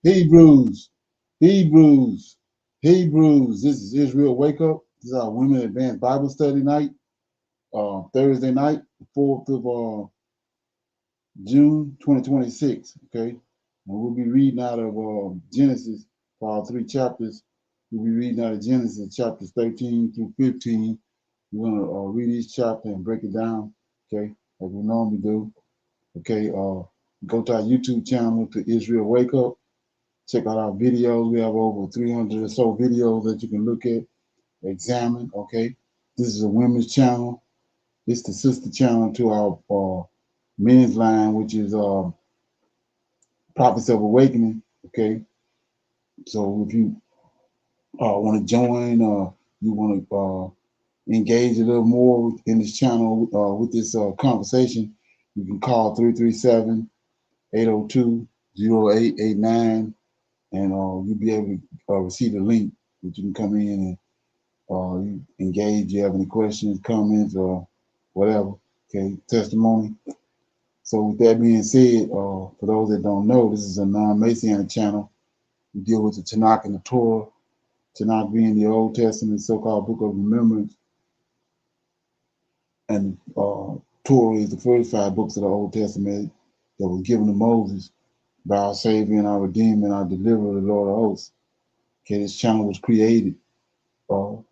Hebrews, Hebrews, Hebrews. This is Israel Wake Up. This is our Women Advanced Bible Study night, Thursday night, the 4th of June 2026. Okay, and we'll be reading out of Genesis for our 3 chapters. We'll be reading out of Genesis chapters 13 through 15. We're going to read each chapter and break it down, okay, like we normally do. Okay, go to our YouTube channel to Israel Wake Up. Check out our videos. We have over 300 or so videos that you can look at, examine. Okay, this is a women's channel. It's the sister channel to our men's line, which is Prophets of Awakening. Okay, so if you want to join, you want to engage a little more in this channel with this conversation, you can call 337-802-0889, and you'll be able to receive a link that you can come in and you engage. You have any questions, comments, or whatever, okay, testimony. So with that being said, for those that don't know, this is a non-Messianic channel. We deal with the Tanakh and the Torah, Tanakh being the Old Testament, so-called Book of Remembrance, and Torah is the first 5 books of the Old Testament that was given to Moses by our Savior and our Redeemer and our Deliverer, the Lord of Hosts. Okay, this channel was created to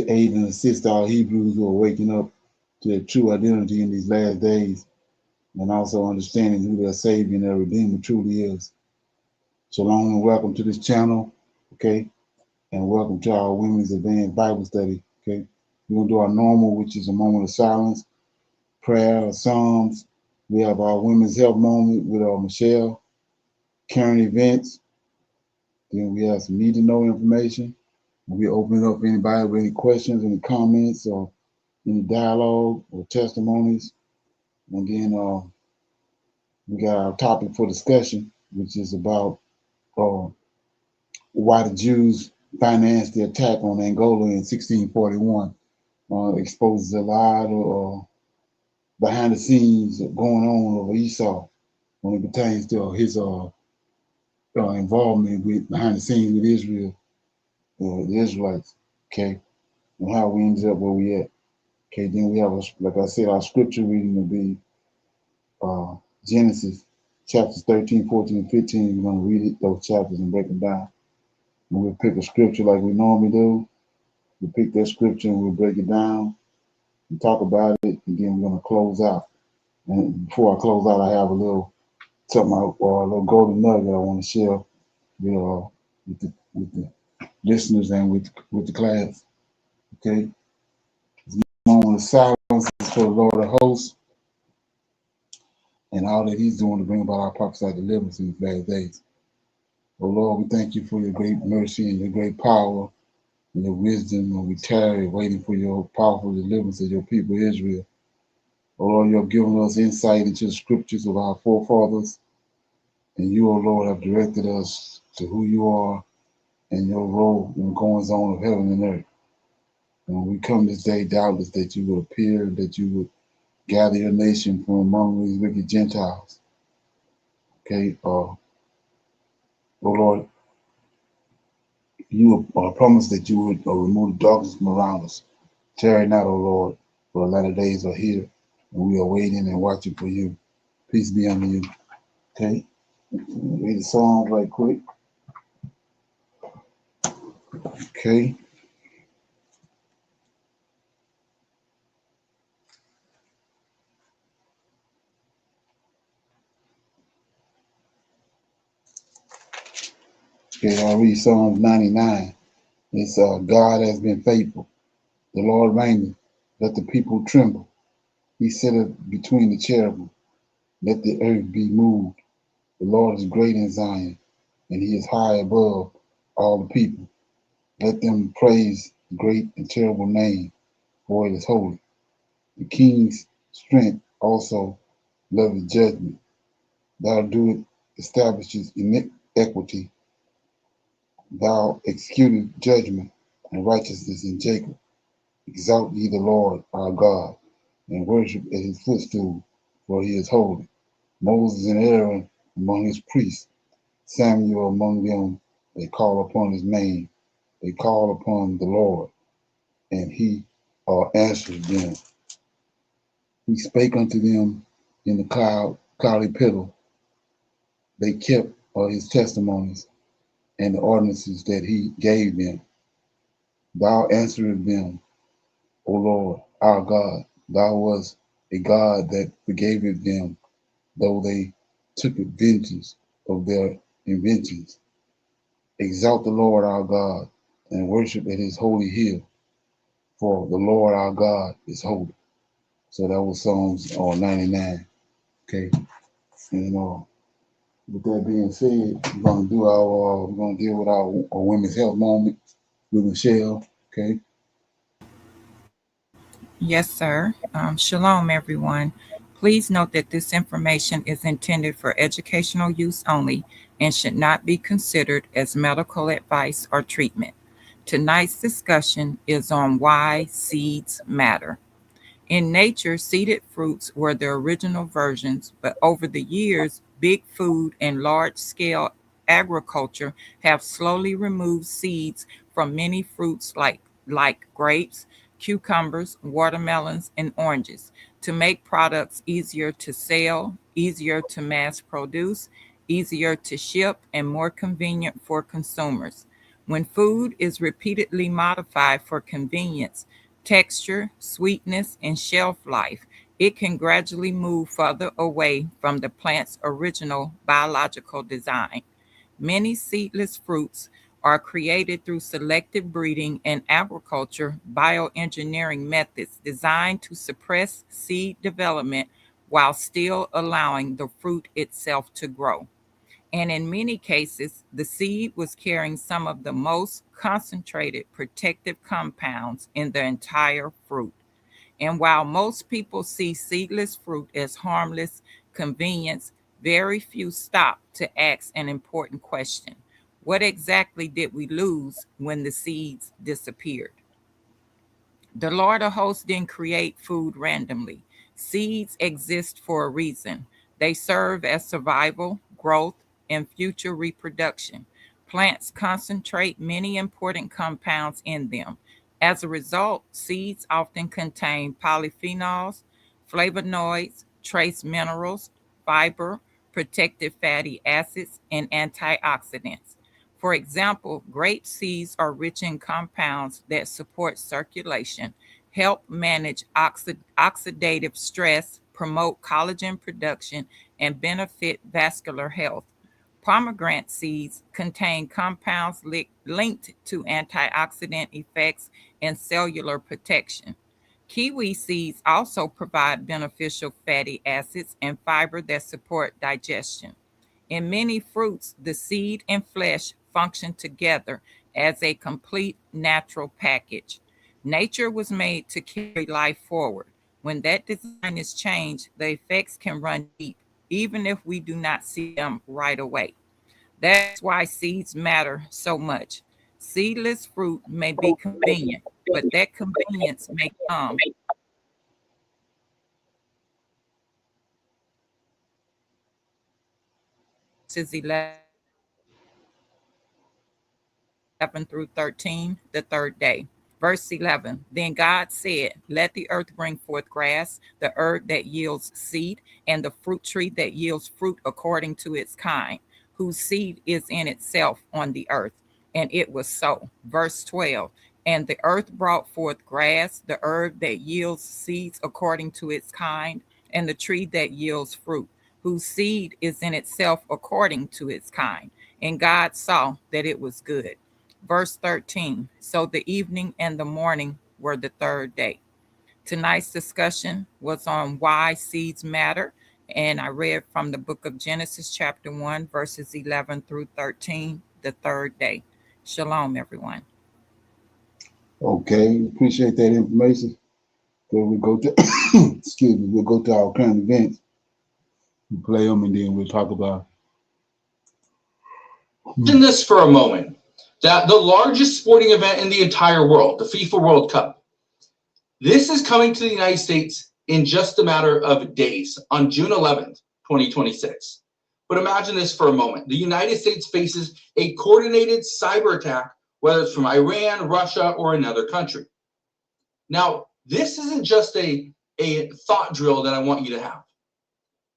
aid and assist our Hebrews who are waking up to their true identity in these last days, and also understanding who their Savior and their Redeemer truly is. Shalom and welcome to this channel, okay, and welcome to our Women's Advanced Bible Study, okay. We're going to do our normal, which is a moment of silence, prayer, Psalms. We have our Women's Health Moment with Michelle, current events. Then we have some need to know information. We open it up for anybody with any questions, any comments, or any dialogue or testimonies. And then we got our topic for discussion, which is about why the Jews financed the attack on Angola in 1641. Exposes a lot of behind the scenes going on over Esau when it pertains to his involvement with behind the scenes with Israel, the Israelites, okay, and how we ended up where we at. Okay, then we have, like I said, our scripture reading will be Genesis chapters 13, 14, and 15. We're going to read those chapters and break them down. And we'll pick a scripture like we normally do. We'll pick that scripture and we'll break it down and talk about it, and then we're going to close out. And before I close out, I have a little something, a little golden nugget I want to share with the listeners and with the class. Okay, this moment of silence is for the Lord of Hosts and all that He's doing to bring about our prophesied deliverance in these last days. Oh Lord, we thank you for your great mercy and your great power and your wisdom, and we tarry waiting for your powerful deliverance of your people Israel. Oh Lord, you have given us insight into the scriptures of our forefathers, and you, oh Lord, have directed us to who you are and your role in the goings on of heaven and earth. And when we come this day, doubtless that you would appear, that you would gather your nation from among these wicked Gentiles. Okay, oh Lord, you promised that you would remove the darkness from around us. Tarry not, O Lord, for the latter days are here, and we are waiting and watching for you. Peace be unto you. Okay, read the song right quick. Okay. Okay, I'll read Psalms 99. It's God has been faithful. The Lord reigneth. Let the people tremble. He sitteth between the cherubim. Let the earth be moved. The Lord is great in Zion, and he is high above all the people. Let them praise the great and terrible name, for it is holy. The king's strength also loveth judgment. Thou doest establishes equity. Thou executest judgment and righteousness in Jacob. Exalt ye the Lord our God, and worship at his footstool, for he is holy. Moses and Aaron among his priests, Samuel among them, they call upon his name. They call upon the Lord, and he answered them. He spake unto them in the cloudy pillar. They kept his testimonies and the ordinances that he gave them. Thou answered them, O Lord, our God. Thou wast a God that forgaveth them, though they took advantage of their inventions. Exalt the Lord our God and worship at his holy hill, for the Lord our God is holy. So that was Psalms 99. Okay. And with that being said, we're gonna deal with our women's health moment with Michelle. Okay. Yes, sir. Shalom, everyone. Please note that this information is intended for educational use only and should not be considered as medical advice or treatment. Tonight's discussion is on why seeds matter. In nature, seeded fruits were the original versions, but over the years, big food and large scale agriculture have slowly removed seeds from many fruits like grapes, cucumbers, watermelons, and oranges to make products easier to sell, easier to mass produce, easier to ship, and more convenient for consumers. When food is repeatedly modified for convenience, texture, sweetness, and shelf life, it can gradually move further away from the plant's original biological design. Many seedless fruits are created through selective breeding and agriculture bioengineering methods designed to suppress seed development while still allowing the fruit itself to grow. And in many cases, the seed was carrying some of the most concentrated protective compounds in the entire fruit. And while most people see seedless fruit as harmless convenience, very few stop to ask an important question. What exactly did we lose when the seeds disappeared? The Lord of hosts didn't create food randomly. Seeds exist for a reason. They serve as survival, growth, and future reproduction. Plants concentrate many important compounds in them. As a result, seeds often contain polyphenols, flavonoids, trace minerals, fiber, protective fatty acids, and antioxidants. For example, grape seeds are rich in compounds that support circulation, help manage oxidative stress, promote collagen production, and benefit vascular health. Pomegranate seeds contain compounds linked to antioxidant effects and cellular protection. Kiwi seeds also provide beneficial fatty acids and fiber that support digestion. In many fruits, the seed and flesh function together as a complete natural package. Nature was made to carry life forward. When that design is changed, the effects can run deep, even if we do not see them right away. That's why seeds matter so much. Seedless fruit may be convenient, but that convenience may come verses 11 through 13, the third day. Verse 11. Then God said, let the earth bring forth grass, the herb that yields seed, and the fruit tree that yields fruit according to its kind, whose seed is in itself on the earth. And it was so. Verse 12. And the earth brought forth grass, the herb that yields seeds according to its kind, and the tree that yields fruit, whose seed is in itself according to its kind. And God saw that it was good. Verse 13. So the evening and the morning were the third day. Tonight's discussion was on why seeds matter. And I read from the book of Genesis, chapter 1, verses 11 through 13, the third day. Shalom, everyone. Okay. Appreciate that information. Then we go to excuse me. We'll go to our current events. We play them, and then we'll talk about. In this for a moment, that the largest sporting event in the entire world, the FIFA World Cup, this is coming to the United States in just a matter of days on June 11th, 2026. But imagine this for a moment. The United States faces a coordinated cyber attack, whether it's from Iran, Russia, or another country. Now, this isn't just a thought drill that I want you to have.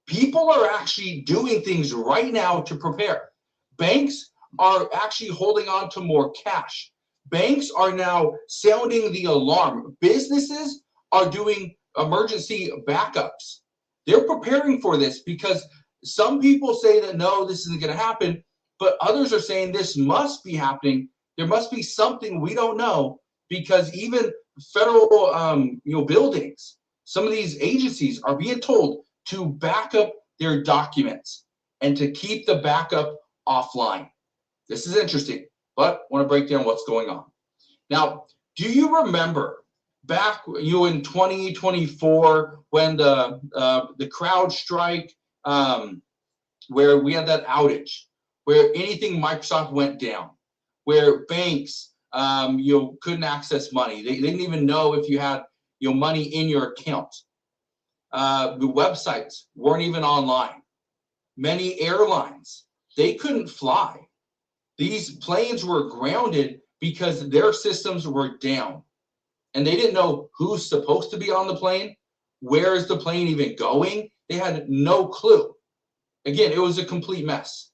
People are actually doing things right now to prepare. Banks are actually holding on to more cash. Banks are now sounding the alarm. Businesses are doing emergency backups. They're preparing for this because some people say that no, this isn't going to happen, but others are saying this must be happening. There must be something we don't know, because even federal buildings, some of these agencies are being told to back up their documents and to keep the backup offline. This is interesting, but I want to break down what's going on. Now, do you remember back in 2024 when the CrowdStrike, where we had that outage, where anything Microsoft went down, where banks couldn't access money. They didn't even know if you had money in your account. The websites weren't even online. Many airlines, they couldn't fly. These planes were grounded because their systems were down. And they didn't know who's supposed to be on the plane. Where is the plane even going? They had no clue. Again, it was a complete mess.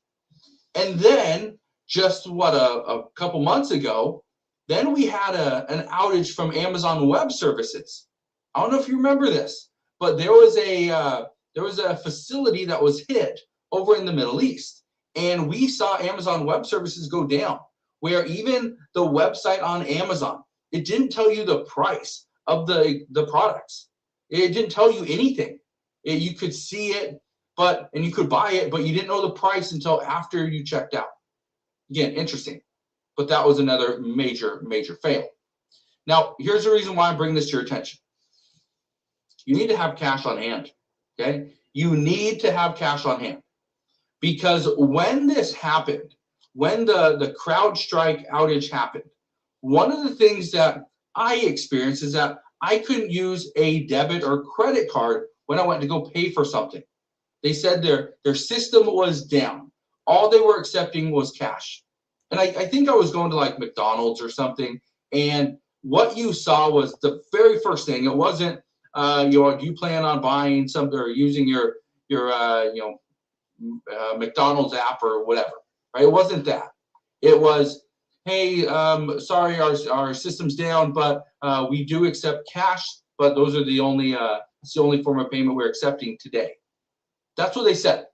And then just a couple months ago, then we had an outage from Amazon Web Services. I don't know if you remember this, but there was a facility that was hit over in the Middle East, and we saw Amazon Web Services go down, where even the website on Amazon, it didn't tell you the price of the products. It didn't tell you anything. You could see it, and you could buy it, but you didn't know the price until after you checked out. Again, interesting, but that was another major fail. Now, here's the reason why I'm bringing this to your attention. You need to have cash on hand, okay? You need to have cash on hand, because when this happened, when the CrowdStrike outage happened, one of the things that I experienced is that I couldn't use a debit or credit card when I went to go pay for something. They said their system was down. All they were accepting was cash. And I think I was going to like McDonald's or something, and what you saw was the very first thing. It wasn't, do you plan on buying something or using your McDonald's app or whatever, right? It wasn't that. It was, hey, sorry, our system's down, but we do accept cash, but those are it's the only form of payment we're accepting today. That's what they said.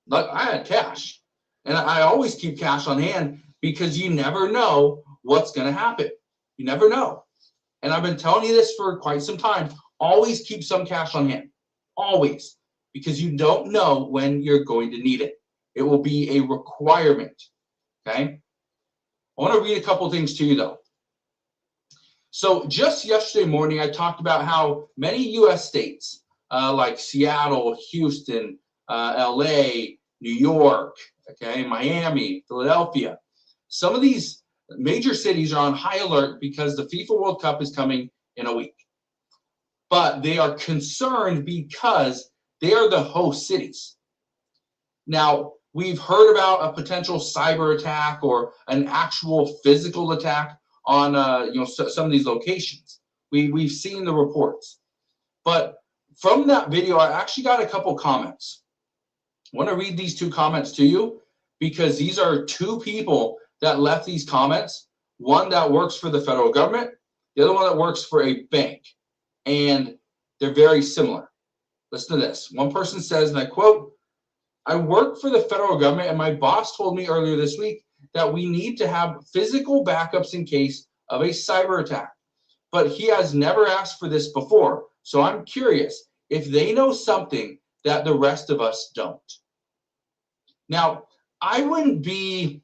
Like, I had cash, and I always keep cash on hand because you never know what's going to happen. You never know. And I've been telling you this for quite some time. Always keep some cash on hand. Always. Because you don't know when you're going to need it. It will be a requirement. Okay? I want to read a couple things to you, though. So just yesterday morning, I talked about how many U.S. states, like Seattle, Houston, LA, New York, okay, Miami, Philadelphia, some of these major cities are on high alert because the FIFA World Cup is coming in a week. But they are concerned because they are the host cities. Now, we've heard about a potential cyber attack or an actual physical attack on some of these locations. We've seen the reports. But from that video, I actually got a couple comments. I want to read these two comments to you because these are two people that left these comments. One that works for the federal government, the other one that works for a bank. And they're very similar. Listen to this. One person says, and I quote, "I work for the federal government, and my boss told me earlier this week that we need to have physical backups in case of a cyber attack. But he has never asked for this before. So I'm curious if they know something that the rest of us don't." Now, I wouldn't be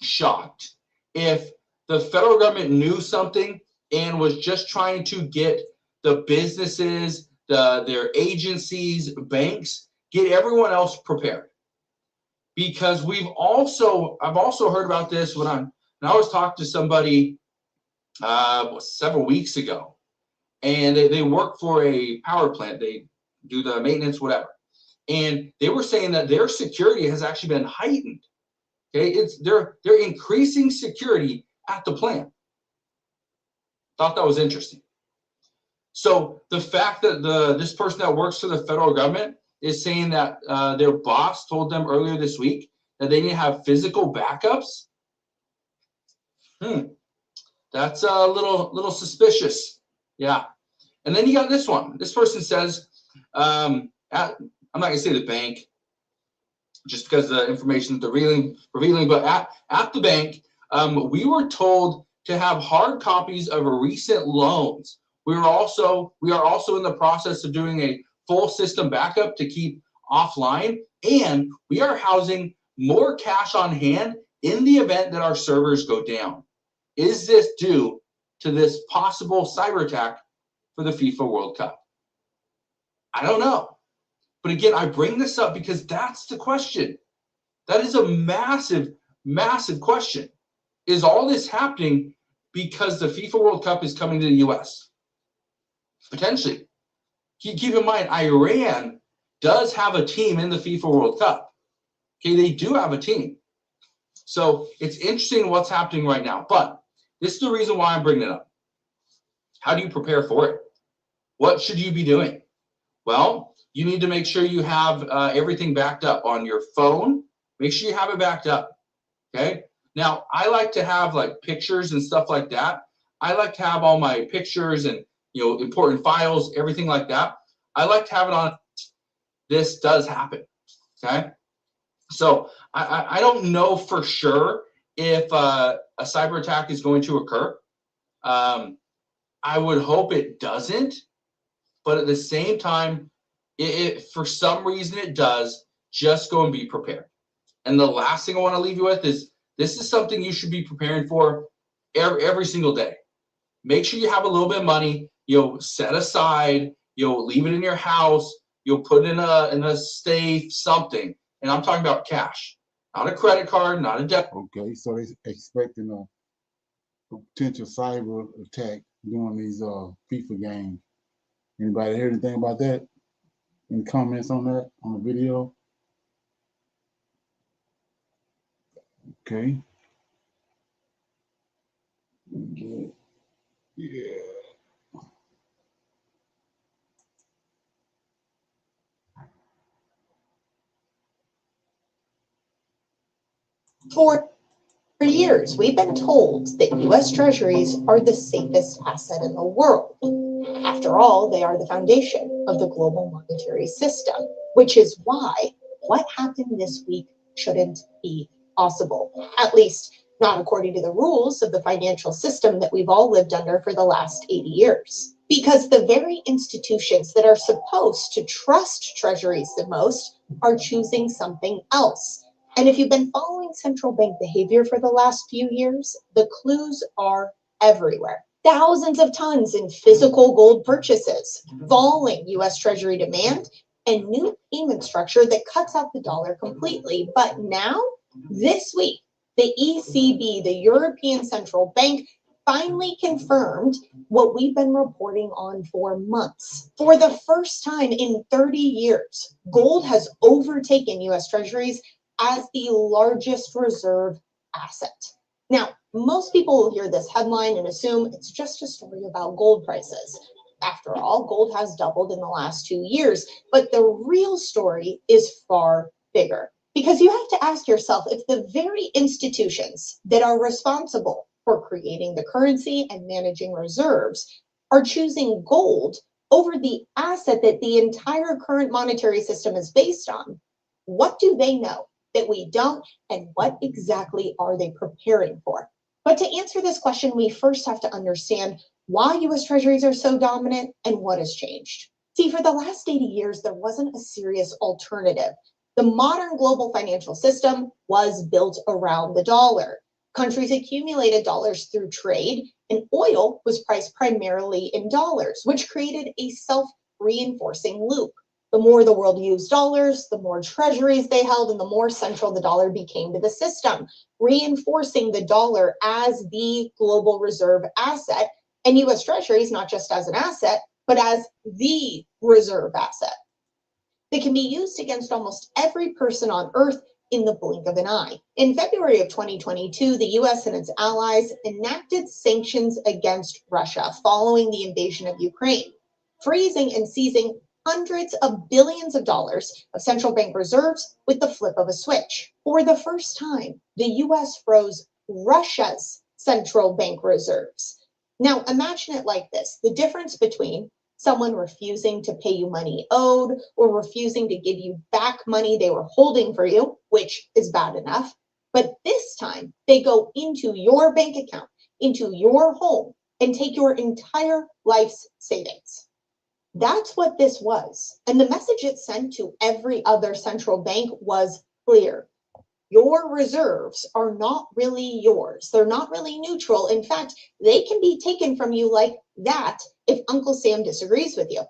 shocked if the federal government knew something and was just trying to get the businesses, their agencies, banks, get everyone else prepared. Because I've also heard about this when I was talking to somebody several weeks ago, and they work for a power plant. They do the maintenance, whatever. and they were saying that their security has actually been heightened. Okay, they're increasing security at the plant. Thought that was interesting. So the fact that this person that works for the federal government is saying that their boss told them earlier this week that they need to have physical backups. That's a little suspicious. Yeah. And then you got this one. This person says, I'm not gonna say the bank, just because the information that they're revealing, but at the bank, we were told to have hard copies of recent loans. We are also in the process of doing a full system backup to keep offline, and we are housing more cash on hand in the event that our servers go down. Is this due to this possible cyber attack for the FIFA World Cup? I don't know. But again, I bring this up because that's the question. That is a massive, massive question. Is all this happening because the FIFA World Cup is coming to the US? Potentially. Keep in mind, Iran does have a team in the FIFA World Cup. Okay, they do have a team. So it's interesting what's happening right now. But this is the reason why I'm bringing it up. How do you prepare for it? What should you be doing? Well, you need to make sure you have everything backed up on your phone. Make sure you have it backed up. Okay. Now, I like to have like pictures and stuff like that. I like to have all my pictures and important files, everything like that. I like to have it on. This does happen. Okay. So I don't know for sure if a cyber attack is going to occur. I would hope it doesn't, but at the same time, if for some reason it does, just go and be prepared. And the last thing I want to leave you with is this is something you should be preparing for every single day. Make sure you have a little bit of money, set aside, leave it in your house, put it in a safe, something. And I'm talking about cash, not a credit card, not a debit. Okay, so they're expecting a potential cyber attack during these FIFA games. Anybody hear anything about that? Any comments on that on the video? Okay. Yeah. For years, we've been told that U.S. Treasuries are the safest asset in the world. After all, they are the foundation of the global monetary system, which is why what happened this week shouldn't be possible, at least not according to the rules of the financial system that we've all lived under for the last 80 years. Because the very institutions that are supposed to trust treasuries the most are choosing something else. And if you've been following central bank behavior for the last few years, the clues are everywhere. Thousands of tons in physical gold purchases, falling U.S. Treasury demand, and new payment structure that cuts out the dollar completely. But now, this week, the ECB, the European Central Bank, finally confirmed what we've been reporting on for months. For the first time in 30 years, gold has overtaken U.S. Treasuries as the largest reserve asset. Now, most people will hear this headline and assume it's just a story about gold prices. After all, gold has doubled in the last 2 years, but the real story is far bigger. Because you have to ask yourself if the very institutions that are responsible for creating the currency and managing reserves are choosing gold over the asset that the entire current monetary system is based on, what do they know that we don't, and what exactly are they preparing for? But to answer this question, we first have to understand why U.S. Treasuries are so dominant and what has changed. See, for the last 80 years, there wasn't a serious alternative. The modern global financial system was built around the dollar. Countries accumulated dollars through trade, and oil was priced primarily in dollars, which created a self-reinforcing loop. The more the world used dollars, the more treasuries they held, and the more central the dollar became to the system, reinforcing the dollar as the global reserve asset, and U.S. Treasuries not just as an asset, but as the reserve asset. that can be used against almost every person on Earth in the blink of an eye. In February of 2022, the US and its allies enacted sanctions against Russia following the invasion of Ukraine, freezing and seizing hundreds of billions of dollars of central bank reserves with the flip of a switch. For the first time, the US froze Russia's central bank reserves. Now, imagine it like this: the difference between someone refusing to pay you money owed or refusing to give you back money they were holding for you, which is bad enough. But this time, they go into your bank account, into your home, and take your entire life's savings. That's what this was. And the message it sent to every other central bank was clear. Your reserves are not really yours. They're not really neutral. In fact, they can be taken from you like that if Uncle Sam disagrees with you.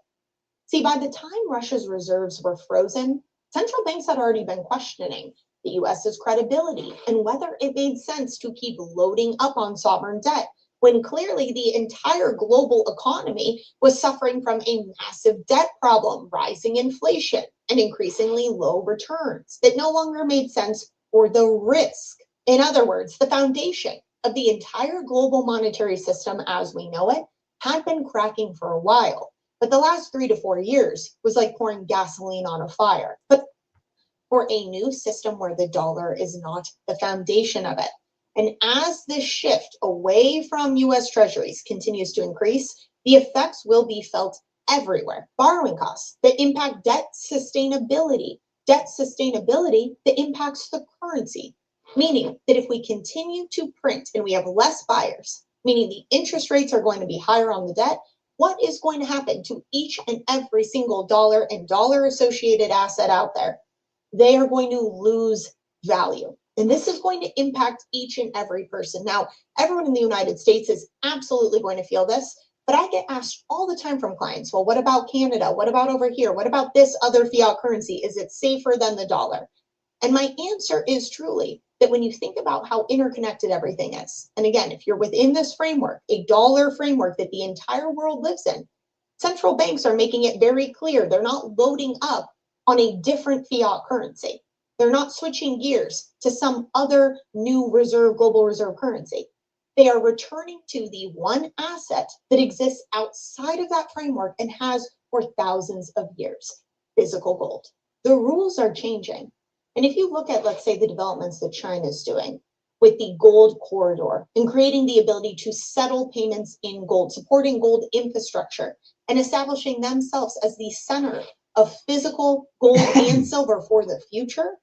See, by the time Russia's reserves were frozen, central banks had already been questioning the US's credibility and whether it made sense to keep loading up on sovereign debt when clearly the entire global economy was suffering from a massive debt problem, rising inflation, and increasingly low returns that no longer made sense for the risk. In other words, the foundation of the entire global monetary system as we know it had been cracking for a while. But the last 3 to 4 years was like pouring gasoline on a fire. But for a new system where the dollar is not the foundation of it. And as this shift away from US Treasuries continues to increase, the effects will be felt everywhere. Borrowing costs that impact debt sustainability that impacts the currency, meaning that if we continue to print and we have less buyers, meaning the interest rates are going to be higher on the debt, what is going to happen to each and every single dollar and dollar associated asset out there? They are going to lose value. And this is going to impact each and every person. Now, everyone in the United States is absolutely going to feel this, but I get asked all the time from clients, well, what about Canada? What about over here? What about this other fiat currency? Is it safer than the dollar? And my answer is truly that when you think about how interconnected everything is, and again, if you're within this framework, a dollar framework that the entire world lives in, central banks are making it very clear they're not loading up on a different fiat currency. They're not switching gears to some other new global reserve currency. They are returning to the one asset that exists outside of that framework and has for thousands of years: physical gold. The rules are changing. And if you look at, let's say, the developments that China is doing with the gold corridor and creating the ability to settle payments in gold, supporting gold infrastructure, and establishing themselves as the center of physical gold and silver for the future,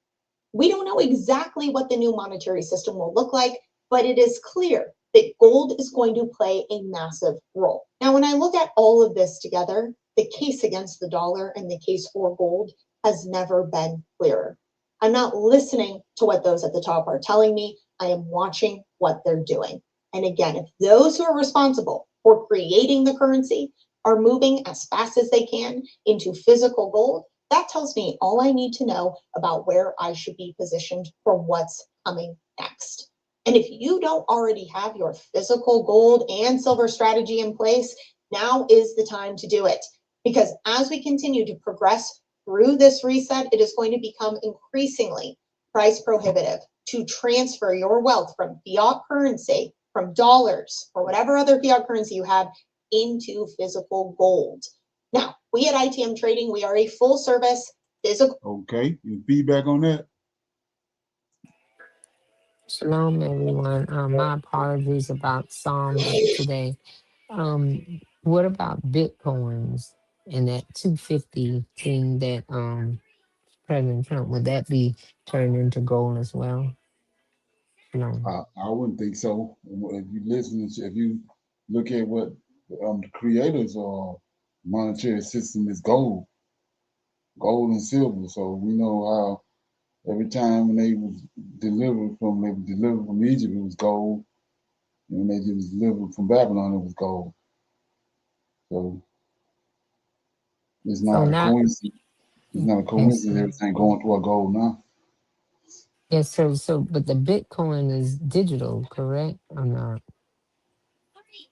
we don't know exactly what the new monetary system will look like, but it is clear that gold is going to play a massive role. Now, when I look at all of this together, the case against the dollar and the case for gold has never been clearer. I'm not listening to what those at the top are telling me. I am watching what they're doing. And again, if those who are responsible for creating the currency are moving as fast as they can into physical gold, that tells me all I need to know about where I should be positioned for what's coming next. And if you don't already have your physical gold and silver strategy in place, now is the time to do it. Because as we continue to progress through this reset, it is going to become increasingly price prohibitive to transfer your wealth from fiat currency, from dollars, or whatever other fiat currency you have, into physical gold. Now, we at ITM Trading, we are a full service physical. Okay, your feedback on that? Shalom, everyone. My apologies about Psalm today. What about Bitcoins and that 250 thing that President Trump, would that be turned into gold as well? No. I wouldn't think so. If you listen, if you look at what the creators of monetary system is gold and silver. So we know how every time when they was delivered from Egypt, it was gold. And when they was delivered from Babylon, it was gold. So it's So not a now, coincidence. It's not a yes, coincidence everything going toward gold now. yes. But the Bitcoin is digital, correct or not?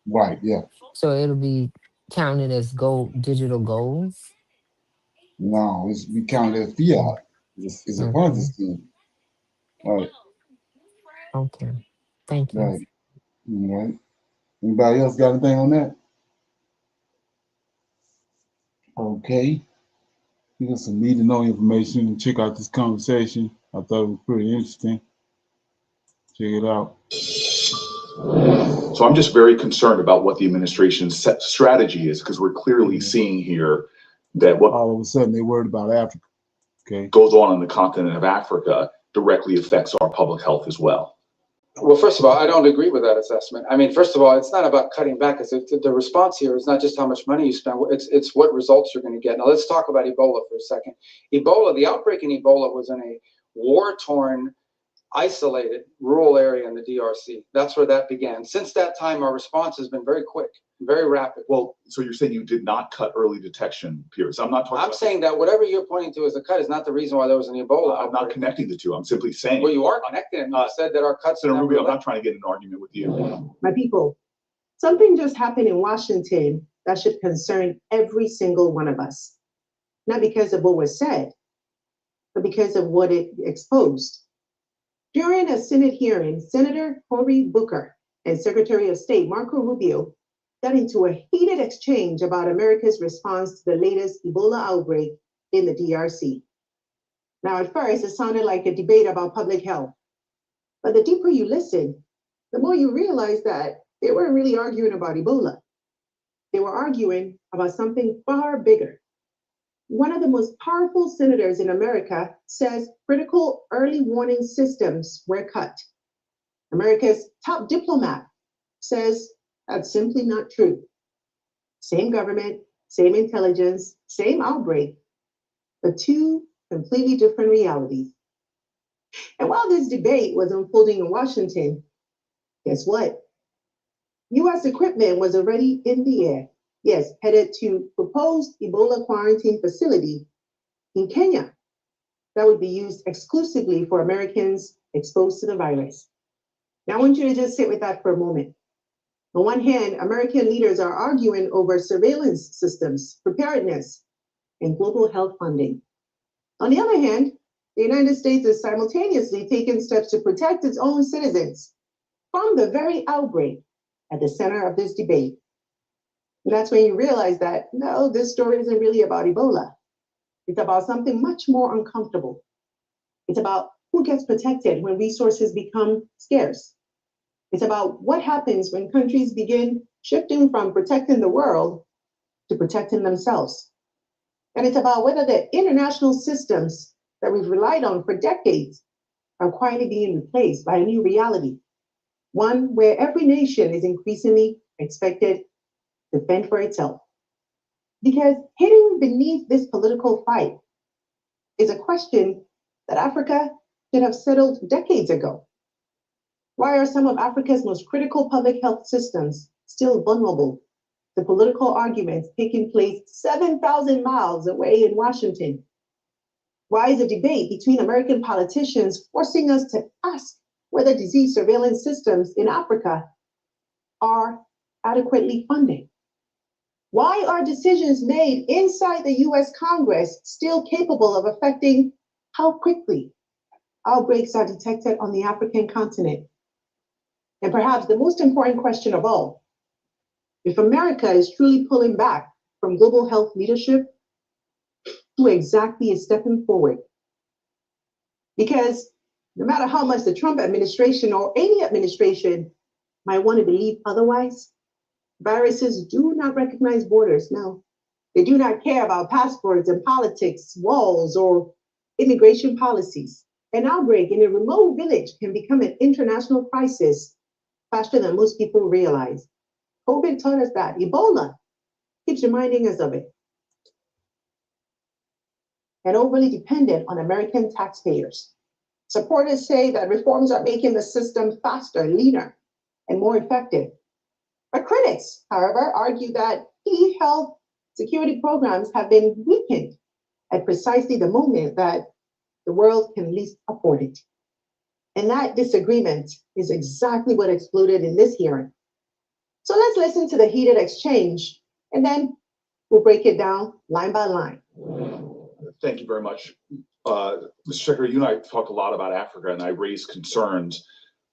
Right, yeah. So it'll be counted as gold, digital gold. No, we count it as fiat. It's a Okay. Ponzi scheme. Right, Okay. Thank you. right, right. Anybody else got anything on that? Okay. We got some need to know information. Check out this conversation. I thought it was pretty interesting. Check it out. So I'm just very concerned about what the administration's strategy is, because we're clearly seeing here that what All of a sudden they're worried about Africa. Okay. goes on the continent of Africa directly affects our public health as well. Well, first of all, I don't agree with that assessment. I mean, first of all, it's not about cutting back. The response here is not just how much money you spend. It's what results you're going to get. Now, let's talk about Ebola for a second. Ebola, the outbreak in Ebola was in a war-torn, isolated rural area in the DRC. That's where that began. Since that time, our response has been very quick, very rapid. Well, so you're saying you did not cut early detection periods. I'm not talking I'm saying that whatever you're pointing to as a cut is not the reason why there was an Ebola I'm not outbreak. connecting the two. I'm simply saying. Well, you are connecting. You said that our cuts. Senator Rubio, I'm not trying to get in an argument with you. My people, something just happened in Washington that should concern every single one of us. Not because of what was said, but because of what it exposed. During a Senate hearing, Senator Cory Booker and Secretary of State Marco Rubio got into a heated exchange about America's response to the latest Ebola outbreak in the DRC. Now, at first, it sounded like a debate about public health. But the deeper you listen, the more you realize that they weren't really arguing about Ebola. They were arguing about something far bigger. One of the most powerful senators in America says critical early warning systems were cut. America's top diplomat says that's simply not true. Same government, same intelligence, same outbreak, but two completely different realities. And while this debate was unfolding in Washington, guess what? US equipment was already in the air. Yes, headed to proposed Ebola quarantine facility in Kenya that would be used exclusively for Americans exposed to the virus. Now, I want you to just sit with that for a moment. On one hand, American leaders are arguing over surveillance systems, preparedness, and global health funding. On the other hand, the United States is simultaneously taking steps to protect its own citizens from the very outbreak at the center of this debate. And that's when you realize that, no, this story isn't really about Ebola. It's about something much more uncomfortable. It's about who gets protected when resources become scarce. It's about what happens when countries begin shifting from protecting the world to protecting themselves. And it's about whether the international systems that we've relied on for decades are quietly being replaced by a new reality, one where every nation is increasingly expected to fend for itself. Because hidden beneath this political fight is a question that Africa should have settled decades ago. Why are some of Africa's most critical public health systems still vulnerable to political arguments taking place 7,000 miles away in Washington? Why is a debate between American politicians forcing us to ask whether disease surveillance systems in Africa are adequately funded? Why are decisions made inside the US Congress still capable of affecting how quickly outbreaks are detected on the African continent? And perhaps the most important question of all, if America is truly pulling back from global health leadership, who exactly is stepping forward? Because no matter how much the Trump administration or any administration might want to believe otherwise, viruses do not recognize borders, no. They do not care about passports and politics, walls, or immigration policies. An outbreak in a remote village can become an international crisis faster than most people realize. COVID taught us that. Ebola keeps reminding us of it. And overly dependent on American taxpayers. Supporters say that reforms are making the system faster, leaner, and more effective. But critics, however, argue that key health security programs have been weakened at precisely the moment that the world can least afford it. And that disagreement is exactly what exploded in this hearing. So let's listen to the heated exchange, and then we'll break it down line by line. Thank you very much. Mr. Secretary, you and I talked a lot about Africa, and I raised concerns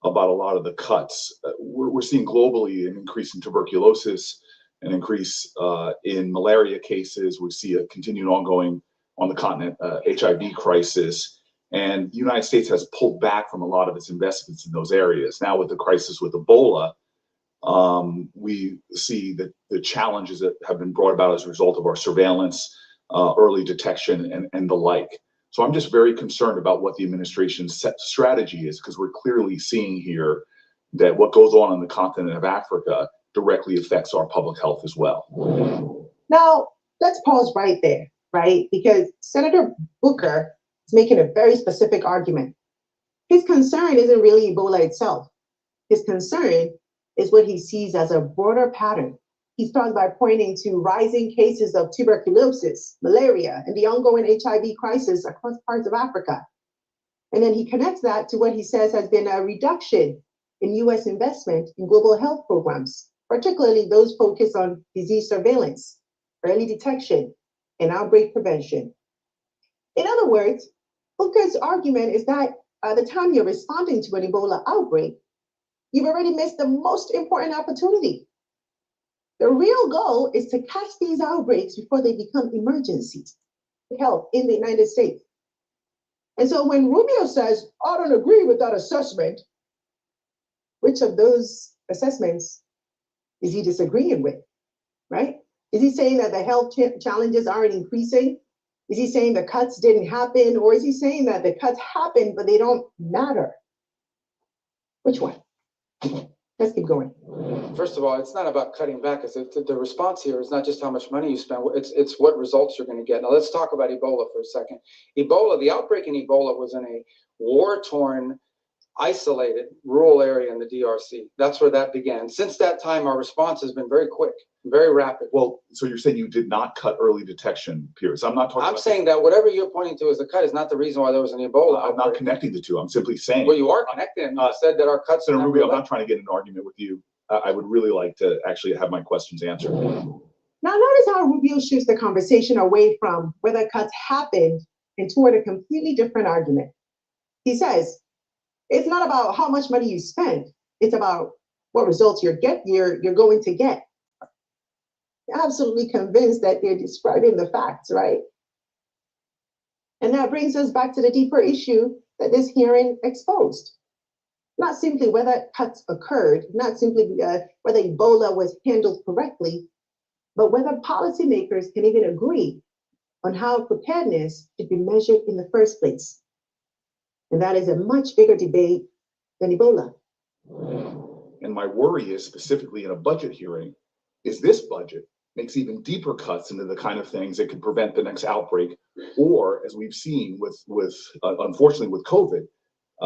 about a lot of the cuts. We're seeing globally an increase in tuberculosis, an increase in malaria cases. We see a continued ongoing on the continent HIV crisis. And the United States has pulled back from a lot of its investments in those areas. Now with the crisis with Ebola, we see that the challenges that have been brought about as a result of our surveillance, early detection, and the like. So I'm just very concerned about what the administration's strategy is, because we're clearly seeing here that what goes on the continent of Africa directly affects our public health as well. Now, let's pause right there, right? Because Senator Booker is making a very specific argument. His concern isn't really Ebola itself. His concern is what he sees as a broader pattern. He starts by pointing to rising cases of tuberculosis, malaria, and the ongoing HIV crisis across parts of Africa. And then he connects that to what he says has been a reduction in US investment in global health programs, particularly those focused on disease surveillance, early detection, and outbreak prevention. In other words, Booker's argument is that by the time you're responding to an Ebola outbreak, you've already missed the most important opportunity. The real goal is to catch these outbreaks before they become emergencies of health in the United States. And so when Rubio says, I don't agree with that assessment, which of those assessments is he disagreeing with, right? Is he saying that the health challenges aren't increasing? Is he saying the cuts didn't happen? Or is he saying that the cuts happened, but they don't matter? Which one? Let's keep going. First of all, it's not about cutting back. The response here is not just how much money you spend. It's what results you're going to get. Now let's talk about Ebola for a second. Ebola, the outbreak in Ebola was in a war-torn, isolated rural area in the DRC. That's where that began. Since that time, our response has been very quick, very rapid. Well, so you're saying you did not cut early detection periods. I'm not talking I'm saying that whatever you're pointing to as a cut is not the reason why there was an Ebola I'm outbreak. not connecting the two. I'm simply saying. Well, you are connecting. You said that our cuts. Senator Rubio, I'm not trying to get in an argument with you. I would really like to actually have my questions answered. Now notice how Rubio shifts the conversation away from whether cuts happened and toward a completely different argument. He says, it's not about how much money you spend. It's about what results you're going to get. Absolutely convinced that they're describing the facts, right? And that brings us back to the deeper issue that this hearing exposed. Not simply whether cuts occurred, not simply whether Ebola was handled correctly, but whether policymakers can even agree on how preparedness should be measured in the first place. And that is a much bigger debate than Ebola. And my worry is specifically in a budget hearing, is this budget makes even deeper cuts into the kind of things that could prevent the next outbreak, or as we've seen with unfortunately with COVID,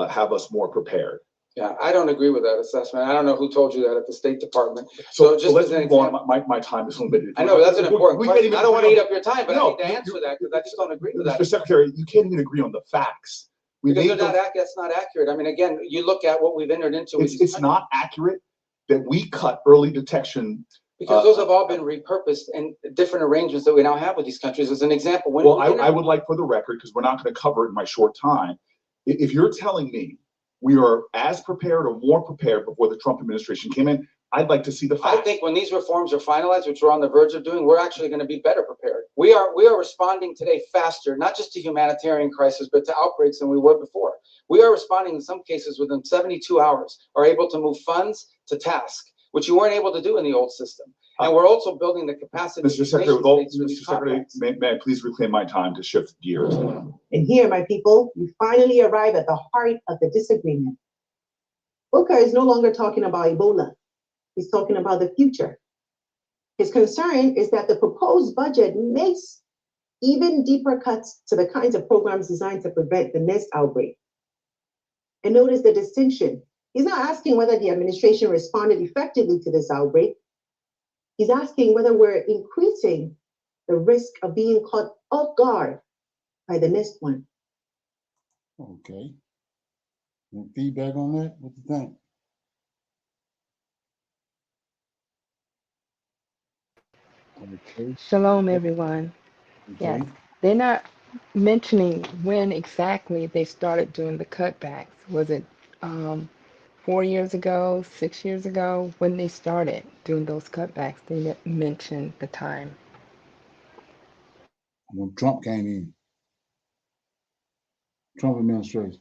have us more prepared. Yeah, I don't agree with that assessment. I don't know who told you that at the State Department. So just let's as an move on. example, My time is limited. I know that's an important question. I don't want to eat up your time, but No, I need to answer that because I just don't agree with that. Mr. Secretary, you can't even agree on the facts. Because that's not accurate. I mean, again, you look at what we've entered into. It's not accurate that we cut early detection. Because those have all been repurposed in different arrangements that we now have with these countries. As an example, well, I would like, for the record, because we're not going to cover it in my short time, if you're telling me we are as prepared or more prepared before the Trump administration came in, I'd like to see the facts. I think when these reforms are finalized, which we're on the verge of doing, we're actually going to be better prepared. We are responding today faster, not just to humanitarian crisis, but to outbreaks than we were before. We are responding in some cases within 72 hours, are able to move funds to task, which you weren't able to do in the old system. And we're also building the capacity. Mr. Secretary, may I please reclaim my time to shift gears? And here, my people, we finally arrive at the heart of the disagreement. Booker is no longer talking about Ebola. He's talking about the future. His concern is that the proposed budget makes even deeper cuts to the kinds of programs designed to prevent the next outbreak. And notice the distinction. He's not asking whether the administration responded effectively to this outbreak. He's asking whether we're increasing the risk of being caught off guard by the next one. Okay. Any feedback on that? What do you think? Okay. Shalom, everyone. Okay. Yes, they're not mentioning when exactly they started doing the cutbacks. Was it 4 years ago, 6 years ago, when they started doing those cutbacks? They didn't mention the time. When Trump came in, Trump administration.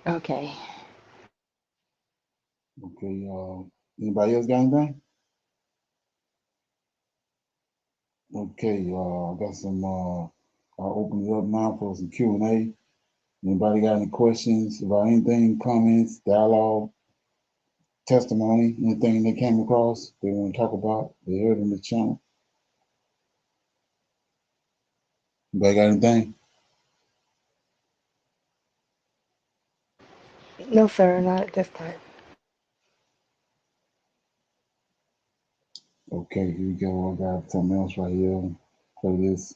Okay. Okay, anybody else got anything? Okay, I got some, I'll open it up now for some Q&A. Anybody got any questions about anything, comments, dialogue, testimony, anything they came across they want to talk about, they heard in the channel? Anybody got anything? No, sir, not at this time. Okay, here we go. I got something else right here. Play this.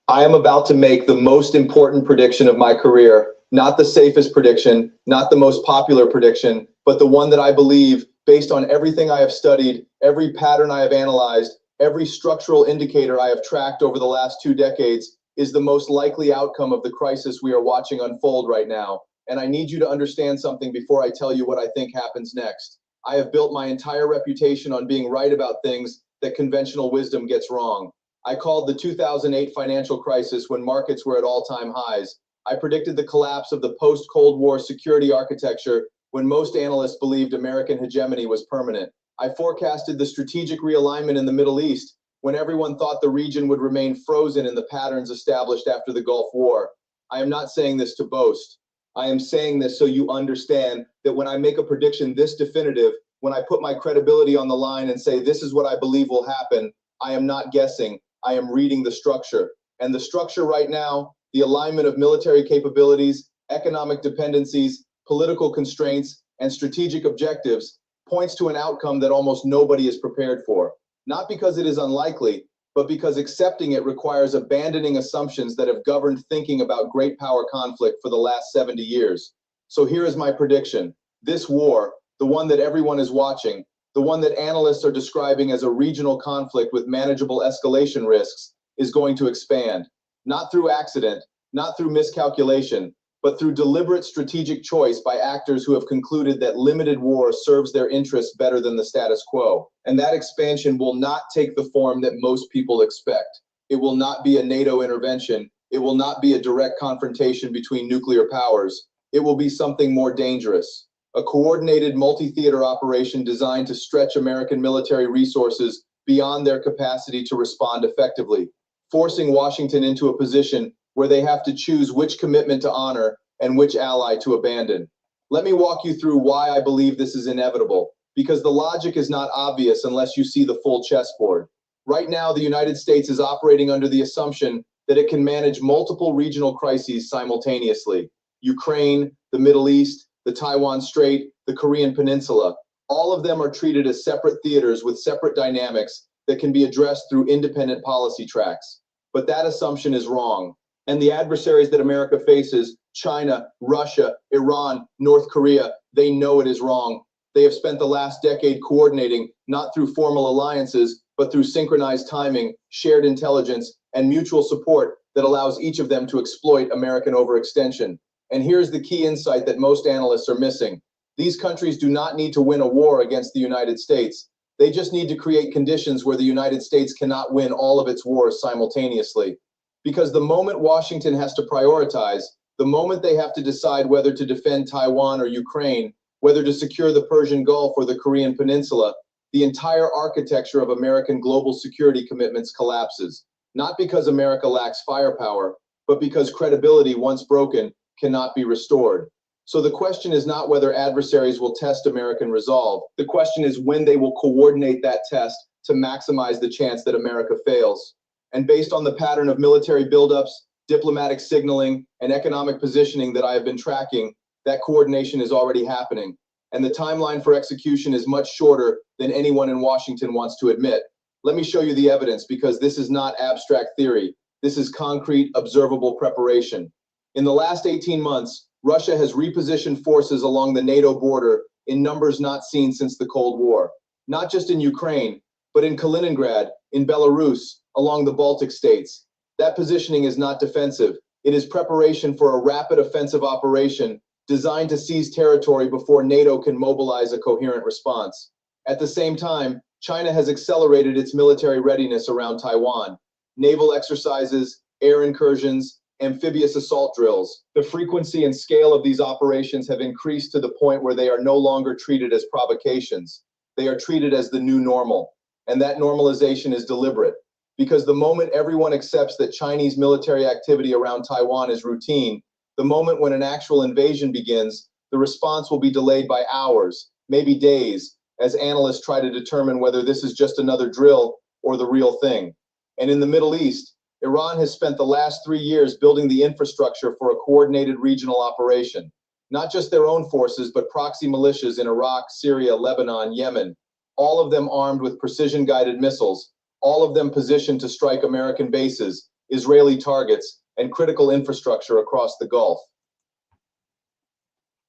I am about to make the most important prediction of my career, not the safest prediction, not the most popular prediction, but the one that I believe, based on everything I have studied, every pattern I have analyzed, every structural indicator I have tracked over the last 2 decades, is the most likely outcome of the crisis we are watching unfold right now. And I need you to understand something before I tell you what I think happens next. I have built my entire reputation on being right about things that conventional wisdom gets wrong. I called the 2008 financial crisis when markets were at all-time highs. I predicted the collapse of the post-Cold War security architecture when most analysts believed American hegemony was permanent. I forecasted the strategic realignment in the Middle East when everyone thought the region would remain frozen in the patterns established after the Gulf War. I am not saying this to boast. I am saying this so you understand that when I make a prediction this definitive, when I put my credibility on the line and say this is what I believe will happen, I am not guessing. I am reading the structure. And the structure right now, the alignment of military capabilities, economic dependencies, political constraints, and strategic objectives points to an outcome that almost nobody is prepared for. Not because it is unlikely, but because accepting it requires abandoning assumptions that have governed thinking about great power conflict for the last 70 years. So here is my prediction. This war, the one that everyone is watching, the one that analysts are describing as a regional conflict with manageable escalation risks, is going to expand. Not through accident, not through miscalculation, but through deliberate strategic choice by actors who have concluded that limited war serves their interests better than the status quo. And that expansion will not take the form that most people expect. It will not be a NATO intervention. It will not be a direct confrontation between nuclear powers. It will be something more dangerous. A coordinated multi-theater operation designed to stretch American military resources beyond their capacity to respond effectively, forcing Washington into a position where they have to choose which commitment to honor and which ally to abandon. Let me walk you through why I believe this is inevitable, because the logic is not obvious unless you see the full chessboard. Right now, the United States is operating under the assumption that it can manage multiple regional crises simultaneously: Ukraine, the Middle East, the Taiwan Strait, the Korean Peninsula. All of them are treated as separate theaters with separate dynamics that can be addressed through independent policy tracks. But that assumption is wrong. And the adversaries that America faces, China, Russia, Iran, North Korea, they know it is wrong. They have spent the last decade coordinating, not through formal alliances, but through synchronized timing, shared intelligence, and mutual support that allows each of them to exploit American overextension. And here's the key insight that most analysts are missing. These countries do not need to win a war against the United States. They just need to create conditions where the United States cannot win all of its wars simultaneously. Because the moment Washington has to prioritize, the moment they have to decide whether to defend Taiwan or Ukraine, whether to secure the Persian Gulf or the Korean Peninsula, the entire architecture of American global security commitments collapses. Not because America lacks firepower, but because credibility, once broken, cannot be restored. So the question is not whether adversaries will test American resolve. The question is when they will coordinate that test to maximize the chance that America fails. And based on the pattern of military buildups, diplomatic signaling, and economic positioning that I have been tracking, that coordination is already happening. And the timeline for execution is much shorter than anyone in Washington wants to admit. Let me show you the evidence, because this is not abstract theory. This is concrete, observable preparation. In the last 18 months, Russia has repositioned forces along the NATO border in numbers not seen since the Cold War. Not just in Ukraine, but in Kaliningrad, in Belarus, along the Baltic states. That positioning is not defensive. It is preparation for a rapid offensive operation designed to seize territory before NATO can mobilize a coherent response. At the same time, China has accelerated its military readiness around Taiwan. Naval exercises, air incursions, amphibious assault drills. The frequency and scale of these operations have increased to the point where they are no longer treated as provocations. They are treated as the new normal. And that normalization is deliberate, because the moment everyone accepts that Chinese military activity around Taiwan is routine, the moment when an actual invasion begins, the response will be delayed by hours, maybe days, as analysts try to determine whether this is just another drill or the real thing. And in the Middle East, Iran has spent the last 3 years building the infrastructure for a coordinated regional operation. Not just their own forces, but proxy militias in Iraq, Syria, Lebanon, Yemen, all of them armed with precision-guided missiles, all of them positioned to strike American bases, Israeli targets, and critical infrastructure across the Gulf.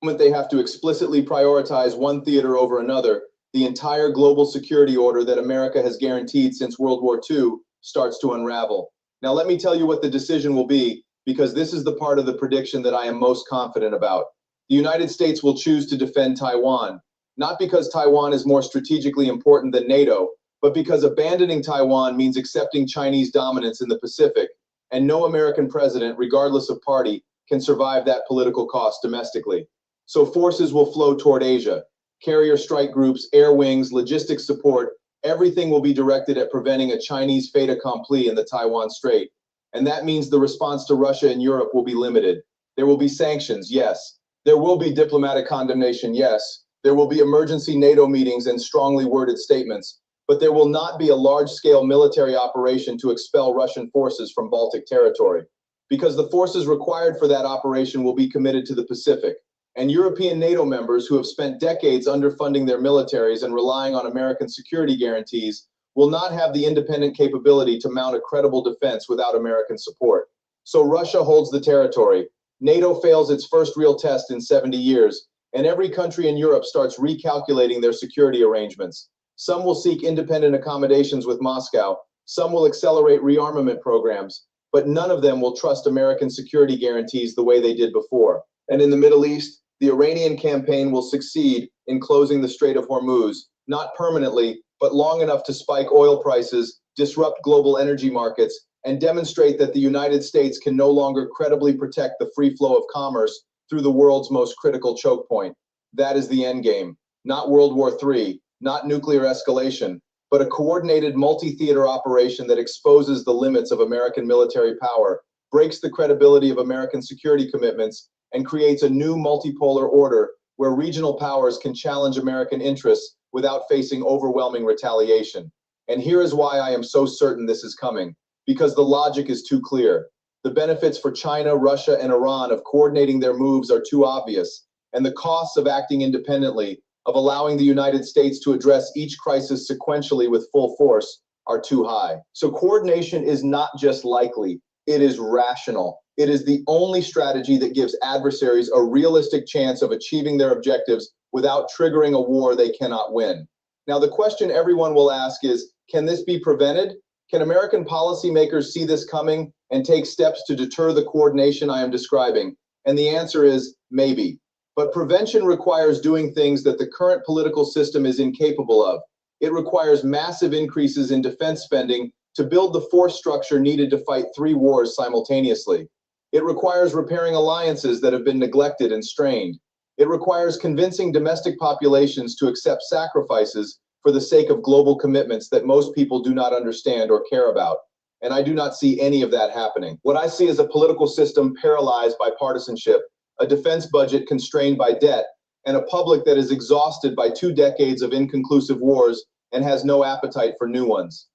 The moment they have to explicitly prioritize one theater over another, the entire global security order that America has guaranteed since World War II starts to unravel. Now, let me tell you what the decision will be, because this is the part of the prediction that I am most confident about. The United States will choose to defend Taiwan, not because Taiwan is more strategically important than NATO, but because abandoning Taiwan means accepting Chinese dominance in the Pacific, and no American president, regardless of party, can survive that political cost domestically. So forces will flow toward Asia. Carrier strike groups, air wings, logistics support, everything will be directed at preventing a Chinese fait accompli in the Taiwan Strait. And that means the response to Russia and Europe will be limited. There will be sanctions, yes. There will be diplomatic condemnation, yes. There will be emergency NATO meetings and strongly worded statements. But there will not be a large-scale military operation to expel Russian forces from Baltic territory, because the forces required for that operation will be committed to the Pacific. And European NATO members who have spent decades underfunding their militaries and relying on American security guarantees will not have the independent capability to mount a credible defense without American support. So Russia holds the territory. NATO fails its first real test in 70 years, and every country in Europe starts recalculating their security arrangements. Some will seek independent accommodations with Moscow. Some will accelerate rearmament programs, but none of them will trust American security guarantees the way they did before. And in the Middle East, the Iranian campaign will succeed in closing the Strait of Hormuz, not permanently, but long enough to spike oil prices, disrupt global energy markets, and demonstrate that the United States can no longer credibly protect the free flow of commerce through the world's most critical choke point. That is the end game. Not World War III, not nuclear escalation, but a coordinated multi-theater operation that exposes the limits of American military power, breaks the credibility of American security commitments, and creates a new multipolar order where regional powers can challenge American interests without facing overwhelming retaliation. And here is why I am so certain this is coming, because the logic is too clear. The benefits for China, Russia, and Iran of coordinating their moves are too obvious, and the costs of acting independently, of allowing the United States to address each crisis sequentially with full force, are too high. So coordination is not just likely, it is rational. It is the only strategy that gives adversaries a realistic chance of achieving their objectives without triggering a war they cannot win. Now, the question everyone will ask is, can this be prevented? Can American policymakers see this coming and take steps to deter the coordination I am describing? And the answer is maybe. But prevention requires doing things that the current political system is incapable of. It requires massive increases in defense spending to build the force structure needed to fight 3 wars simultaneously. It requires repairing alliances that have been neglected and strained. It requires convincing domestic populations to accept sacrifices for the sake of global commitments that most people do not understand or care about. And I do not see any of that happening. What I see is a political system paralyzed by partisanship, a defense budget constrained by debt, and a public that is exhausted by 2 decades of inconclusive wars and has no appetite for new ones,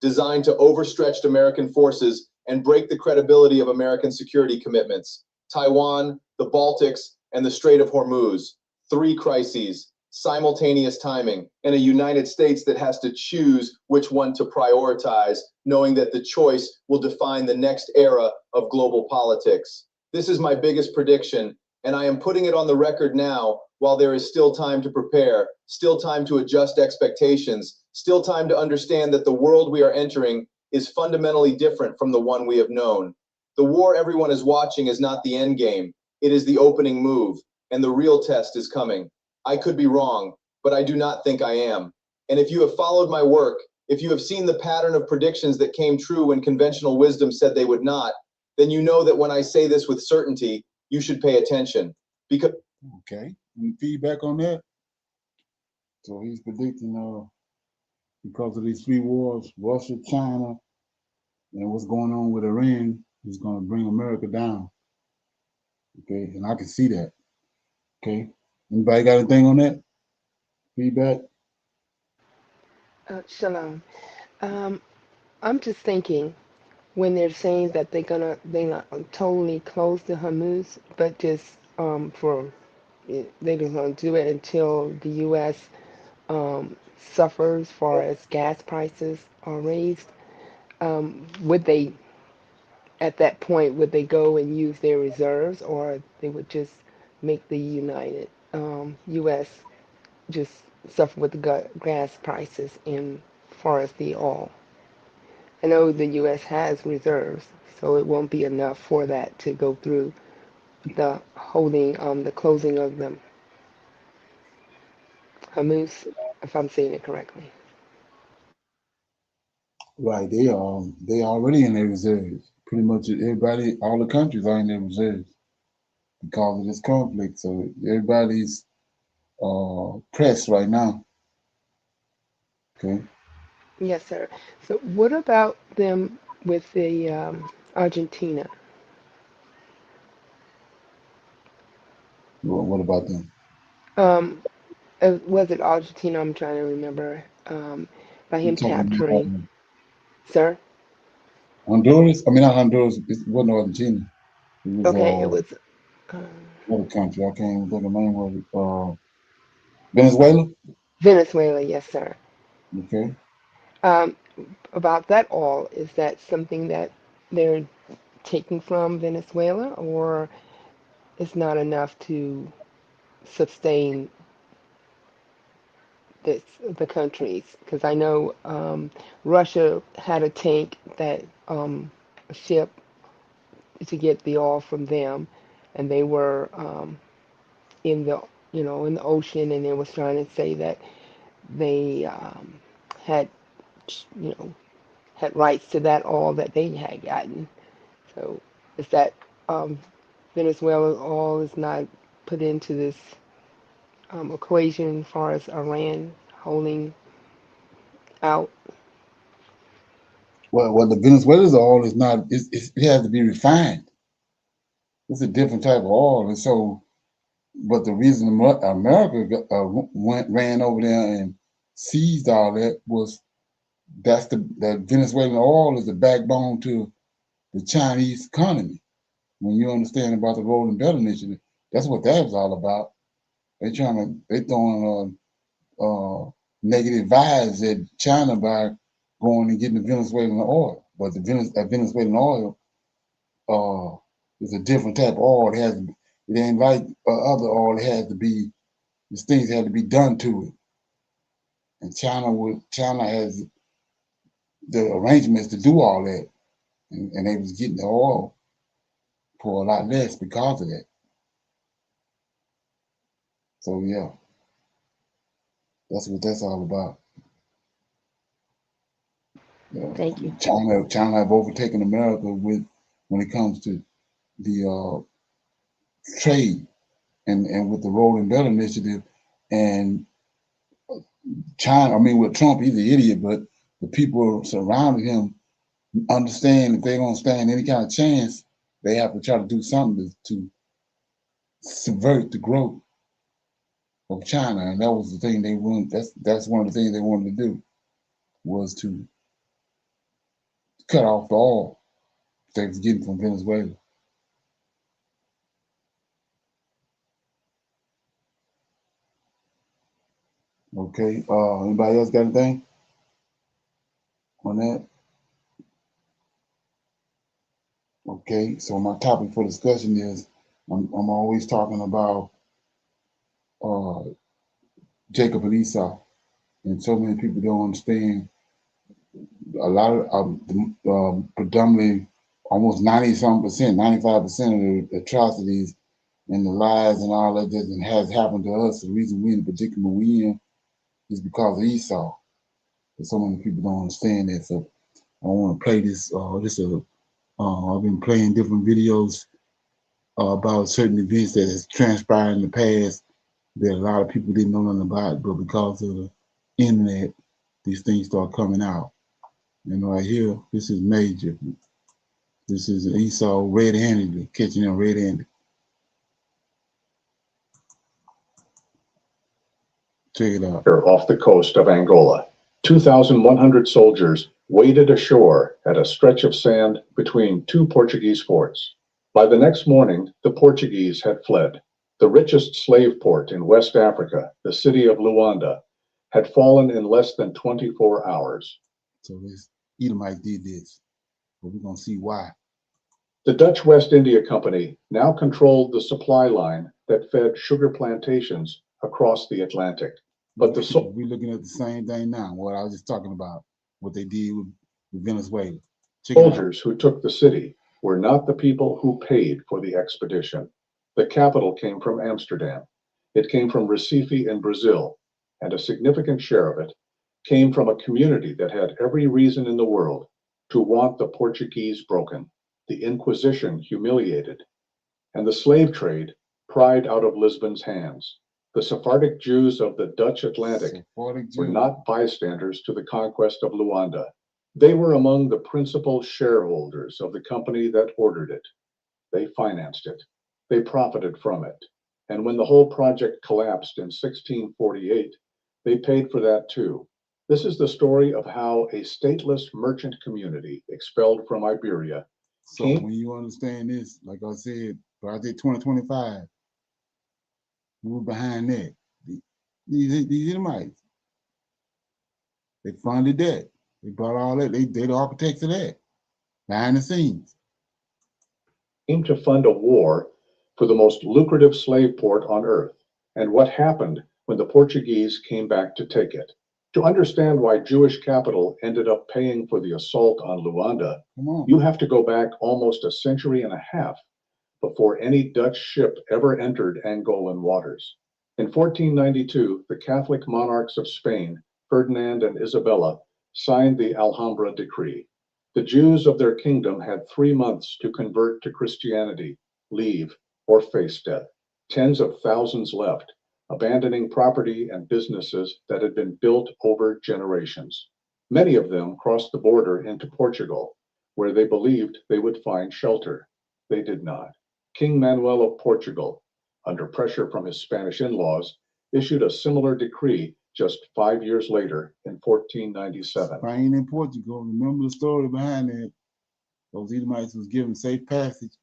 designed to overstretched American forces and break the credibility of American security commitments. Taiwan, the Baltics, and the Strait of Hormuz. 3 crises. simultaneous timing, and a United States that has to choose which one to prioritize, knowing that the choice will define the next era of global politics. This is my biggest prediction, and I am putting it on the record now while there is still time to prepare, still time to adjust expectations, still time to understand that the world we are entering is fundamentally different from the one we have known. The war everyone is watching is not the end game. It is the opening move, and the real test is coming. I could be wrong, but I do not think I am. And if you have followed my work, if you have seen the pattern of predictions that came true when conventional wisdom said they would not, then you know that when I say this with certainty, you should pay attention. Because Okay, any feedback on that? So he's predicting because of these three wars, Russia, China, and what's going on with Iran is going to bring America down. Okay, and I can see that. Okay, anybody got anything on that? Feedback? Shalom. Um, I'm just thinking when they're saying that they not totally close the Hormuz, but just they're gonna do it until the U.S. Suffers as far as gas prices are raised. Would they at that point would they go and use their reserves, or they would just make the United U.S. just suffer with the gas prices in far as the oil? I know the U.S. has reserves, so it won't be enough for that to go through the closing of the Hormuz, if I'm saying it correctly. Right, they already in their reserves. Pretty much everybody, all the countries are in their reserves because of this conflict. So everybody's pressed right now. Okay. Yes, sir. So what about them with the Argentina? What about them? Um, was it Argentina? I'm trying to remember. By You him talking capturing, about sir. Honduras? I mean, not Honduras. It wasn't Argentina. It was Okay, it was uh, another country. I can't even think of the name of it. Venezuela. Venezuela. Yes, sir. Okay. Um, about that all, is that something that they're taking from Venezuela, or it's not enough to sustain this the countries? Because I know Russia had a tank that a ship to get the oil from them, and they were in the in the ocean, and it was trying to say that they had you know had rights to that oil that they had gotten. So is that um, Venezuela oil is not put into this equation as far as Iran holding out? Well, the Venezuela's oil is not. It has to be refined. It's a different type of oil, and so. But the reason America ran over there and seized all that was that Venezuelan oil is the backbone to the Chinese economy. When you understand about the Golden Belt Initiative, that's what that was all about. They throwing negative vibes at China by going and getting the Venezuelan oil. But that Venezuelan oil is a different type of oil. It ain't like other oil. These things had to be done to it. And China has the arrangements to do all that, and they was getting the oil for a lot less because of that. So yeah, that's what that's all about. Yeah. Thank you. China have overtaken America when it comes to the trade and with the Rolling Belt Initiative and China. I mean, with Trump, he's an idiot, but the people surrounding him understand if they're gonna stand any kind of chance, they have to try to do something to subvert the growth of China, and that was the thing they wanted. That's one of the things they wanted to do was to cut off the oil they was getting from Venezuela. Okay. Anybody else got anything on that? Okay. So my topic for discussion is I'm always talking about uh, Jacob and Esau, and so many people don't understand. A lot of predominantly almost 90-some%, 95% of the atrocities and the lies and all that that has happened to us. The reason we in the predicament we in is because of Esau. But so many people don't understand that. So I want to play this. I've been playing different videos about certain events that has transpired in the past that a lot of people didn't know nothing about, but because of the internet, these things start coming out. And right here, this is major. This is Esau red-handedly, catching him red-handed. Check it out. Off the coast of Angola, 2,100 soldiers waded ashore at a stretch of sand between two Portuguese forts. By the next morning, the Portuguese had fled. The richest slave port in West Africa, the city of Luanda, had fallen in less than 24 hours. So this Edomite did this, but we're going to see why. The Dutch West India Company now controlled the supply line that fed sugar plantations across the Atlantic. But we're looking at the same thing now, what I was just talking about, what they did with Venezuela. Soldiers who took the city were not the people who paid for the expedition. The capital came from Amsterdam. It came from Recife in Brazil, and a significant share of it came from a community that had every reason in the world to want the Portuguese broken, the Inquisition humiliated, and the slave trade pried out of Lisbon's hands. The Sephardic Jews of the Dutch Atlantic were not bystanders to the conquest of Luanda. They were among the principal shareholders of the company that ordered it. They financed it. They profited from it. And when the whole project collapsed in 1648, they paid for that too. This is the story of how a stateless merchant community expelled from Iberia. So when you understand this, like I said, Project 2025, we were behind that. These Edomites, they funded that. They brought all that. They the architects of that, behind the scenes. Came to fund a war for the most lucrative slave port on earth, and what happened when the Portuguese came back to take it. To understand why Jewish capital ended up paying for the assault on Luanda, you have to go back almost a century and a half before any Dutch ship ever entered Angolan waters. In 1492, the Catholic monarchs of Spain, Ferdinand and Isabella, signed the Alhambra Decree. The Jews of their kingdom had 3 months to convert to Christianity, leave, or face death. Tens of thousands left, abandoning property and businesses that had been built over generations. Many of them crossed the border into Portugal, where they believed they would find shelter. They did not. King Manuel of Portugal, under pressure from his Spanish in-laws, issued a similar decree just 5 years later in 1497. Spain and Portugal, remember the story behind that? Those Edomites was given safe passage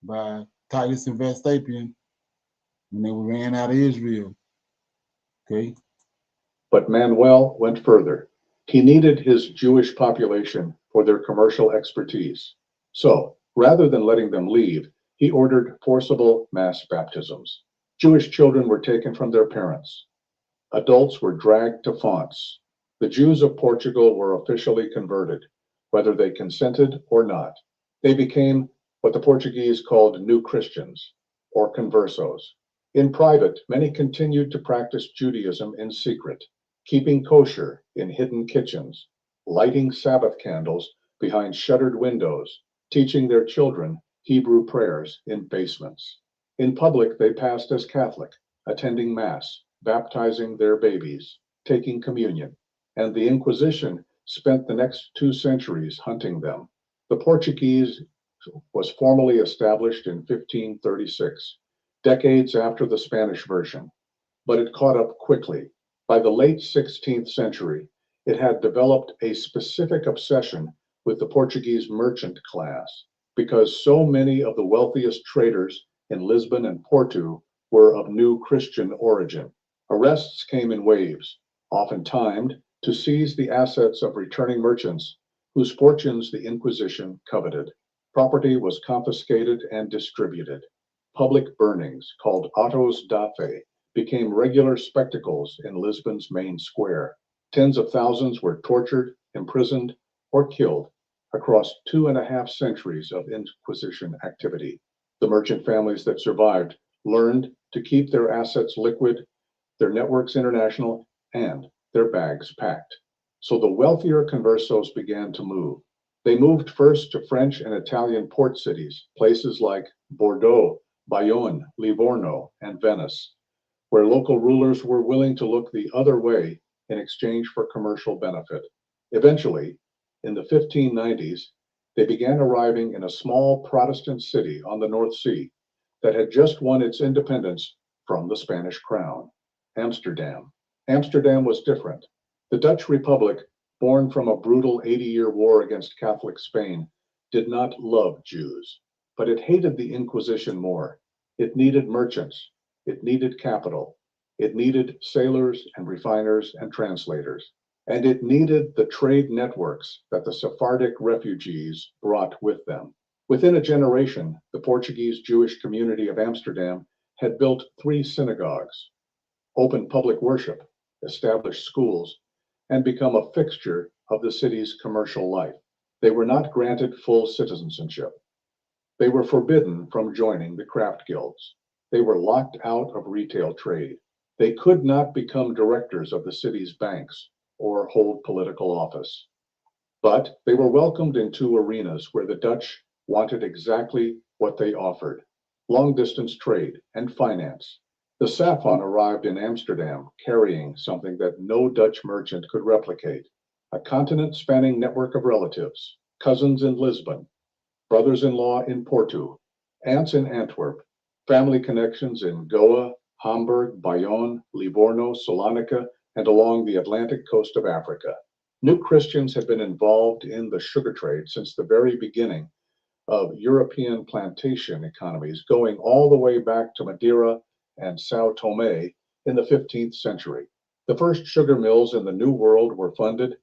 by Titus and Vespasian when they ran out of Israel. Okay. But Manuel went further. He needed his Jewish population for their commercial expertise. So, rather than letting them leave, he ordered forcible mass baptisms. Jewish children were taken from their parents. Adults were dragged to fonts. The Jews of Portugal were officially converted, whether they consented or not. They became what the Portuguese called new Christians, or conversos. In private, many continued to practice Judaism in secret, keeping kosher in hidden kitchens, lighting Sabbath candles behind shuttered windows, teaching their children Hebrew prayers in basements. In public, they passed as Catholic, attending Mass, baptizing their babies, taking communion, and the Inquisition spent the next 2 centuries hunting them. The Portuguese was formally established in 1536, decades after the Spanish version, but it caught up quickly. By the late 16th century, it had developed a specific obsession with the Portuguese merchant class because so many of the wealthiest traders in Lisbon and Porto were of new Christian origin. Arrests came in waves, often timed to seize the assets of returning merchants whose fortunes the Inquisition coveted. Property was confiscated and distributed. Public burnings, called autos da fe, became regular spectacles in Lisbon's main square. Tens of thousands were tortured, imprisoned, or killed across 2.5 centuries of Inquisition activity. The merchant families that survived learned to keep their assets liquid, their networks international, and their bags packed. So the wealthier conversos began to move. They moved first to French and Italian port cities, places like Bordeaux, Bayonne, Livorno, and Venice, where local rulers were willing to look the other way in exchange for commercial benefit. Eventually, in the 1590s, they began arriving in a small Protestant city on the North Sea that had just won its independence from the Spanish crown, Amsterdam. Amsterdam was different. The Dutch Republic, born from a brutal 80-year war against Catholic Spain, did not love Jews, but it hated the Inquisition more. It needed merchants. It needed capital. It needed sailors and refiners and translators. And it needed the trade networks that the Sephardic refugees brought with them. Within a generation, the Portuguese Jewish community of Amsterdam had built 3 synagogues, opened public worship, established schools, and become a fixture of the city's commercial life. They were not granted full citizenship. They were forbidden from joining the craft guilds. They were locked out of retail trade. They could not become directors of the city's banks or hold political office. But they were welcomed in 2 arenas where the Dutch wanted exactly what they offered: long-distance trade and finance. The Safon arrived in Amsterdam carrying something that no Dutch merchant could replicate: a continent-spanning network of relatives, cousins in Lisbon, brothers-in-law in Porto, aunts in Antwerp, family connections in Goa, Hamburg, Bayonne, Livorno, Salonika, and along the Atlantic coast of Africa. New Christians had been involved in the sugar trade since the very beginning of European plantation economies, going all the way back to Madeira and Sao Tome in the 15th century. The first sugar mills in the New World were funded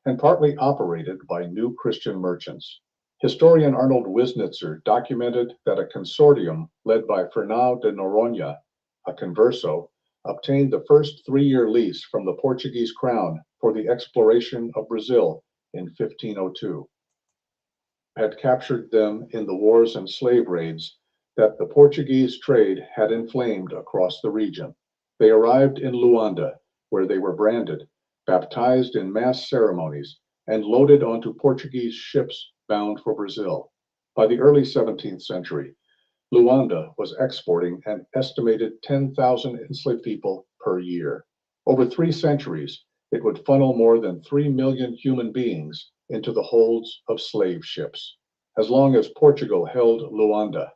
and partly operated by new Christian merchants. Historian Arnold Wisnitzer documented that a consortium led by Fernão de Noronha, a converso, obtained the first 3-year lease from the Portuguese crown for the exploration of Brazil in 1502. Had captured them in the wars and slave raids that the Portuguese trade had inflamed across the region. They arrived in Luanda, where they were branded, baptized in mass ceremonies, and loaded onto Portuguese ships bound for Brazil. By the early 17th century, Luanda was exporting an estimated 10,000 enslaved people per year. Over 3 centuries, it would funnel more than 3 million human beings into the holds of slave ships. As long as Portugal held Luanda,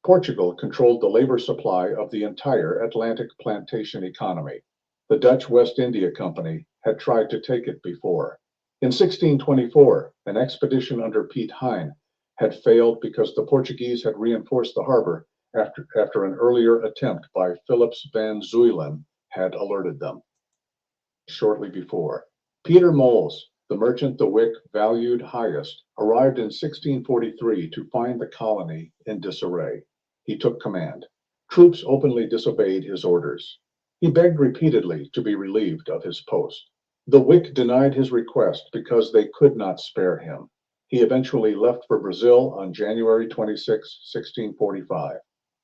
Portugal controlled the labor supply of the entire Atlantic plantation economy. The Dutch West India Company had tried to take it before. In 1624, an expedition under Piet Hein had failed because the Portuguese had reinforced the harbor after an earlier attempt by Philips van Zuylen had alerted them. Shortly before, Peter Mols, the merchant the Wick valued highest, arrived in 1643 to find the colony in disarray. He took command. Troops openly disobeyed his orders. He begged repeatedly to be relieved of his post. The Wick denied his request because they could not spare him. He eventually left for Brazil on January 26, 1645.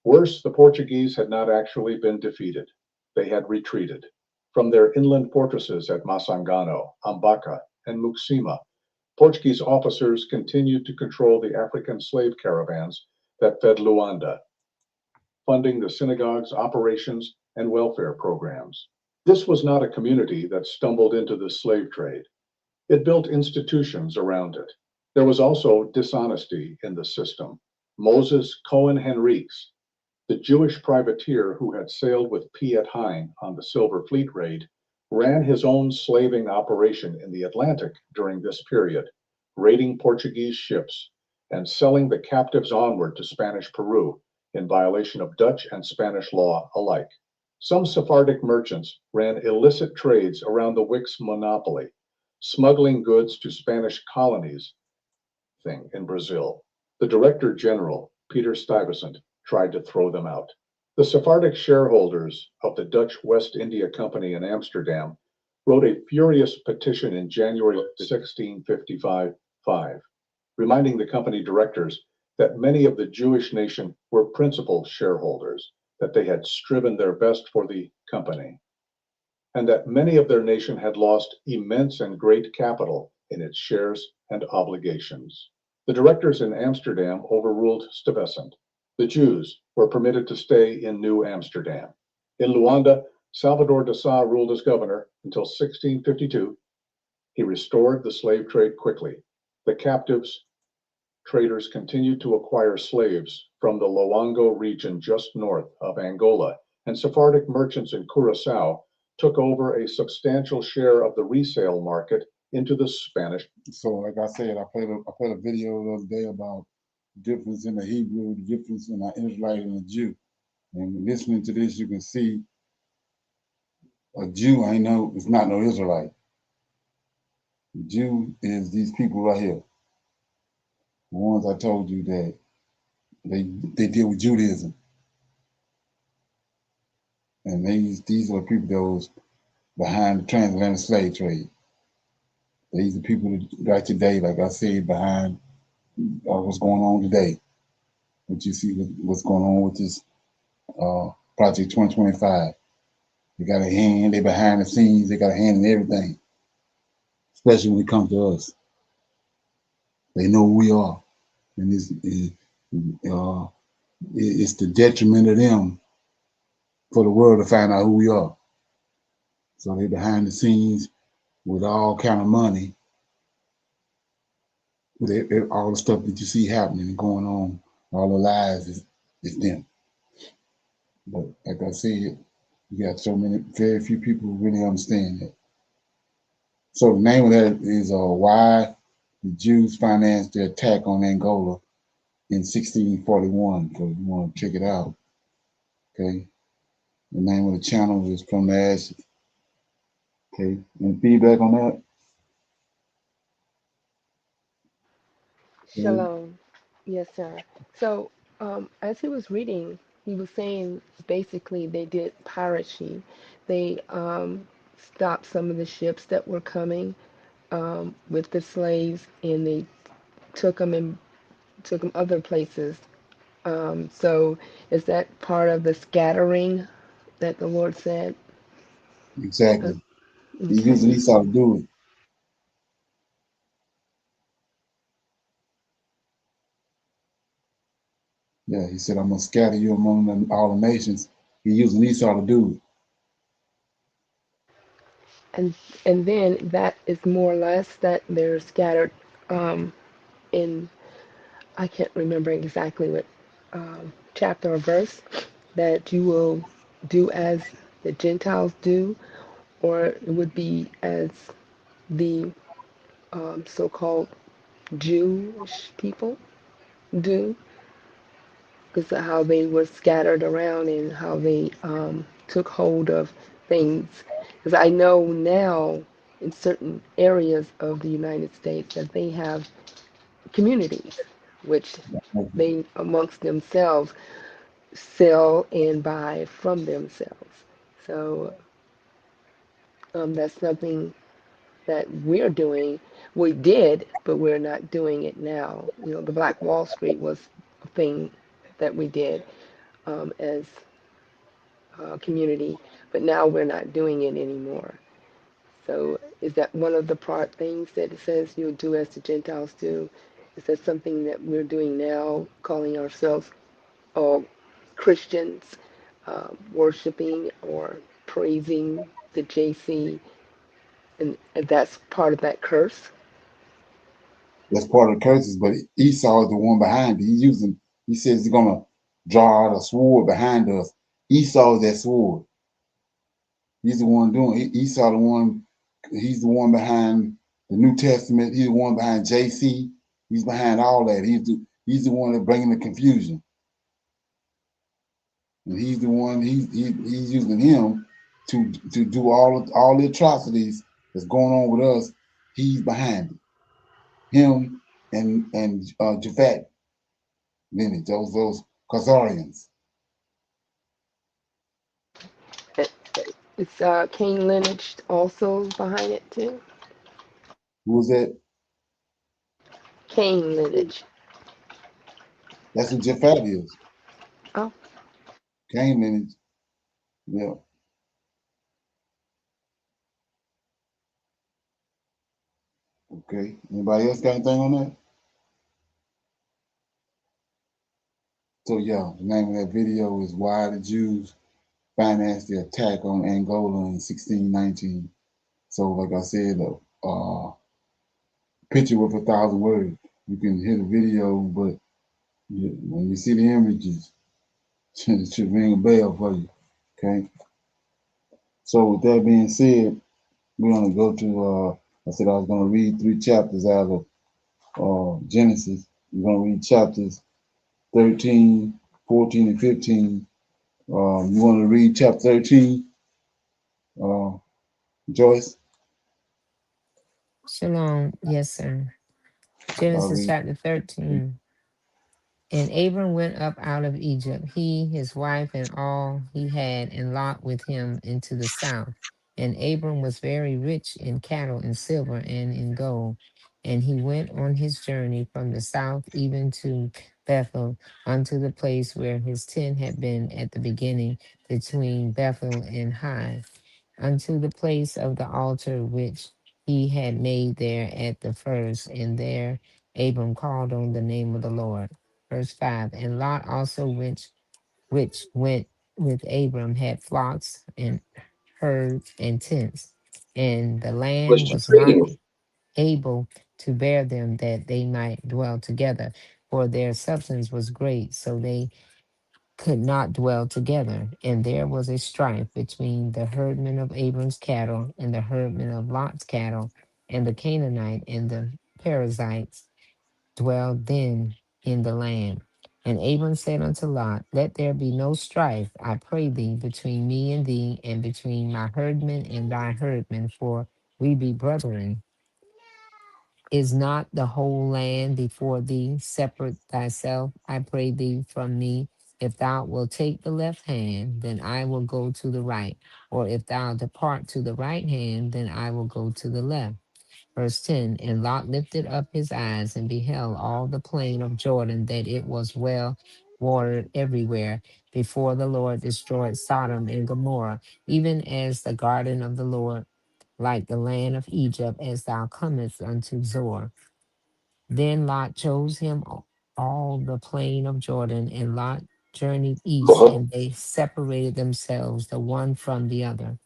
Worse, the Portuguese had not actually been defeated. They had retreated. From their inland fortresses at Massangano, Ambaca, and Muxima, Portuguese officers continued to control the African slave caravans that fed Luanda, funding the synagogue's operations and welfare programs. This was not a community that stumbled into the slave trade. It built institutions around it. There was also dishonesty in the system. Moses Cohen Henriques, the Jewish privateer who had sailed with Piet Hein on the Silver Fleet raid, ran his own slaving operation in the Atlantic during this period, raiding Portuguese ships and selling the captives onward to Spanish Peru in violation of Dutch and Spanish law alike. Some Sephardic merchants ran illicit trades around the Wicks monopoly, smuggling goods to Spanish colonies in Brazil. The Director General, Peter Stuyvesant, tried to throw them out. The Sephardic shareholders of the Dutch West India Company in Amsterdam wrote a furious petition in January 1655, reminding the company directors that many of the Jewish nation were principal shareholders, that they had striven their best for the company, and that many of their nation had lost immense and great capital in its shares and obligations. The directors in Amsterdam overruled Stuyvesant. The Jews were permitted to stay in New Amsterdam. In Luanda, Salvador de Sá ruled as governor until 1652. He restored the slave trade quickly. The captives traders continued to acquire slaves from the Loango region just north of Angola, and Sephardic merchants in Curaçao took over a substantial share of the resale market into the Spanish. So, like I said, I played a video the other day about the difference in the Hebrew, the difference in an Israelite and a Jew. And listening to this, you can see a Jew it's not no Israelite. The Jew is these people right here. The ones I told you that they deal with Judaism. And these are the people that was behind the transatlantic slave trade. These are the people that right today, like I said, behind what's going on today. What you see what's going on with this Project 2025. They got a hand, they behind the scenes, they got a hand in everything. Especially when it comes to us. They know who we are. And it's the detriment of them for the world to find out who we are. So they behind the scenes with all kind of money, with all the stuff that you see happening and going on, all the lies is them. But like I said, you got very few people who really understand that. So the name of that is why the Jews financed the attack on Angola in 1641. So you want to check it out. Okay. The name of the channel is From the Ashes. Okay. Any feedback on that? Okay. Shalom. Yes, sir. So, as he was reading, he was saying basically they did piracy. They stopped some of the ships that were coming with the slaves, and they took them and took them other places. So, is that part of the scattering that the Lord said? Exactly. He's Okay. using Esau to do it. Yeah, he said, I'm going to scatter you among all the nations. He's using Esau to do it. And then that is more or less that they're scattered in, I can't remember exactly what chapter or verse, that you will do as the Gentiles do, or it would be as the so-called Jewish people do, because of how they were scattered around and how they took hold of things. Because I know now in certain areas of the United States that they have communities, which they amongst themselves sell and buy from themselves. So that's something that we're doing. We did, but we're not doing it now. You know, the Black Wall Street was a thing that we did as a community, but now we're not doing it anymore. So is that one of the part things that it says you'll do as the Gentiles do? Is that something that we're doing now, calling ourselves all Christians, worshiping or praising the JC, and that's part of that curse? That's part of the curses, but Esau is the one behind it. He says he's going to draw out a sword behind us. Esau is that sword. He's the one doing it. Esau he's the one behind the New Testament. He's the one behind JC. He's behind all that. He's the one that's bringing the confusion. and he's the one. He's using him to do all the atrocities that's going on with us. He's behind it. Him and Japhet lineage, those Khazarians. It's Cain lineage also behind it too. Who was that? Cain lineage. That's what Japhet is. Oh. Cain lineage. Yeah. Okay. Anybody else got anything on that? So yeah, the name of that video is "Why the Jews Financed the Attack on Angola in 1619." So, like I said, picture with 1,000 words. You can hear the video, but when you see the images, it should ring a bell for you. Okay. So, with that being said, we're gonna go to. I said I was gonna read 3 chapters out of Genesis. We're gonna read chapters 13, 14, and 15. You want to read chapter 13, Joyce? Shalom. Yes, sir. I'll Genesis read. chapter 13. And Abram went up out of Egypt, he, his wife, and all he had, and Lot with him into the south. And Abram was very rich in cattle and silver and in gold. And he went on his journey from the south even to Bethel, unto the place where his tent had been at the beginning, between Bethel and Hai, unto the place of the altar which he had made there at the first. And there Abram called on the name of the Lord. Verse 5. And Lot also, which went with Abram, had flocks and herds and tents, and the Was land she was not trading? able to bear them, that they might dwell together, for their substance was great, so they could not dwell together. And there was a strife between the herdmen of Abram's cattle and the herdmen of Lot's cattle, and the Canaanite and the Perizzites dwelled then in the land. And Abram said unto Lot, Let there be no strife, I pray thee, between me and thee, and between my herdmen and thy herdmen, for we be brethren. Is not the whole land before thee? Separate thyself, I pray thee, from me. If thou wilt take the left hand, then I will go to the right. Or if thou depart to the right hand, then I will go to the left. Verse 10. And Lot lifted up his eyes and beheld all the plain of Jordan, that it was well watered everywhere, before the Lord destroyed Sodom and Gomorrah, even as the garden of the Lord, like the land of Egypt, as thou comest unto Zoar. Then Lot chose him all the plain of Jordan, and Lot journeyed east, and they separated themselves the one from the other.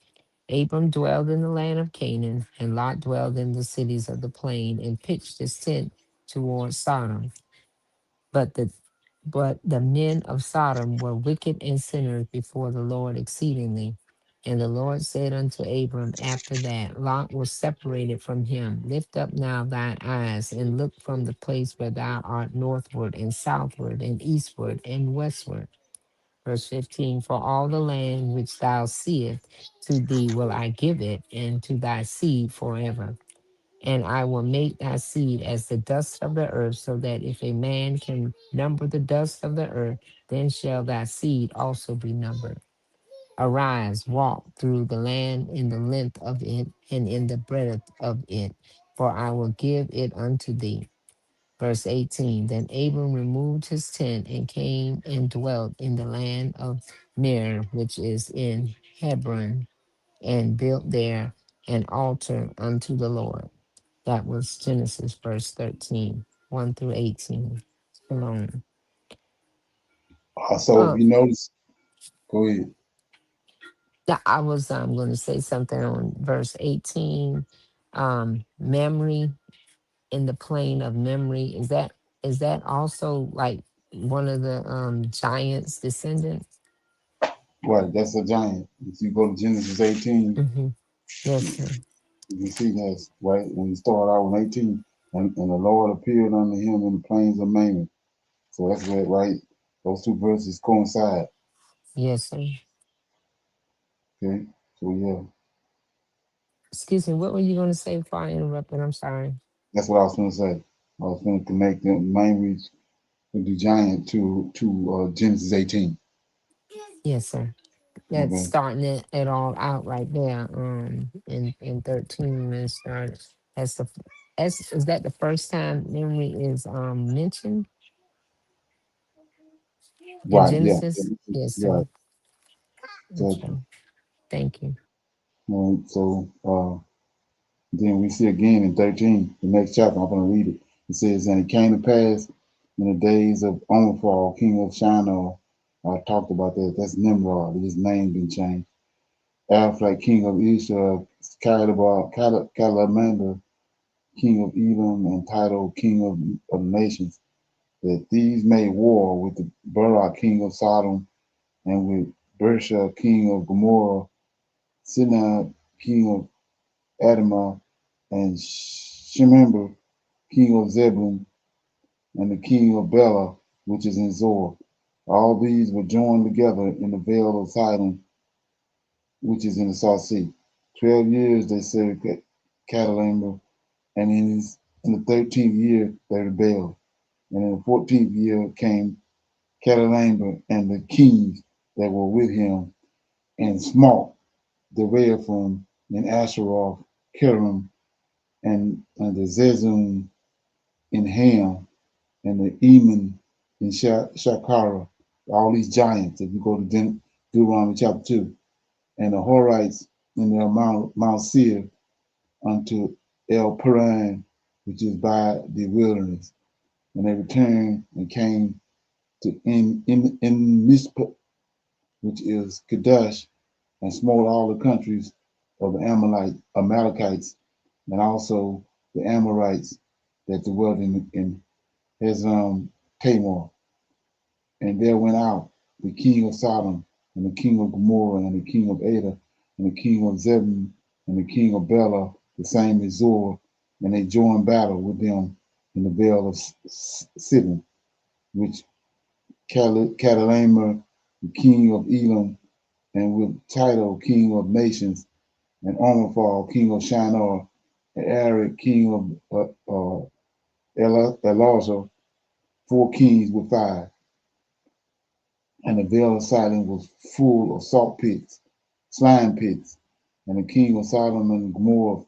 Abram dwelled in the land of Canaan, and Lot dwelled in the cities of the plain, and pitched his tent toward Sodom. But the men of Sodom were wicked and sinners before the Lord exceedingly. And the Lord said unto Abram after that Lot was separated from him, Lift up now thine eyes, and look from the place where thou art northward, and southward, and eastward, and westward. Verse 15. For all the land which thou seest, to thee will I give it, and to thy seed forever. And I will make thy seed as the dust of the earth, so that if a man can number the dust of the earth, then shall thy seed also be numbered. Arise, walk through the land in the length of it, and in the breadth of it, for I will give it unto thee. Verse 18. Then Abram removed his tent and came and dwelt in the land of Ner, which is in Hebron, and built there an altar unto the Lord. That was Genesis verse 13, 1 through 18. Shalom. So if you notice, go ahead. Yeah, I was going to say something on verse 18. Memory in the plane of memory. Is that also like one of the giants' descendants? Right, that's a giant. If you go to Genesis 18, Mm-hmm. Yes, you sir. can see that's right when you start out with 18, and the Lord appeared unto him in the plains of Mamre. So that's where, right, those 2 verses coincide. Yes, sir. Okay, so yeah, Excuse me, what were you going to say before I interrupted? I'm sorry. that's what I was going to say. I was going to connect the language of the giant to Genesis 18. Yes, sir. That's Okay, starting it all out right there. In 13 when it started. That's the is that the first time memory is mentioned in right, yeah, Genesis? Yes, sir. right. Okay. Thank you. So then we see again in 13, the next chapter. I'm going to read it. It says, "And it came to pass in the days of Omphal, king of Shinar." I talked about that. That's Nimrod. His name been changed. Aflac, king of Israel, Calamander, king of Edom, and Tidal, king of nations, that these made war with the Barak, king of Sodom, and with Bersha, king of Gomorrah, Sinai, king of Adamah, and Shemember, king of Zebulun, and the king of Bela, which is in Zor. All these were joined together in the vale of Sidon, which is in the South Sea. 12 years they served Chedorlaomer, and in the 13th year they rebelled. And in the 14th year came Chedorlaomer and the kings that were with him, and smote the Rephaim and Asheroth, Kerim, and the Zezum in Ham, and the Eman in Shakara, all these giants, if you go to Deuteronomy chapter 2, and the Horites in their Mount Seir unto El Paran, which is by the wilderness. And they returned and came to in Mizpah, which is Kadesh, and smote all the countries of the Amalekites, and also the Amorites that dwelt in Hezron Tamar. And there went out the king of Sodom, and the king of Gomorrah, and the king of Ada, and the king of Zebulun, and the king of Bela, the same as Zor, and they joined battle with them in the vale of Sidon, which Chedorlaomer, the king of Elam, and with Tidal, king of nations, and Omphal, king of Shinar, and Eric, king of Elazar, 4 kings with 5. And the vale of Sidon was full of salt pits, slime pits, and the king of Sodom and Gomorrah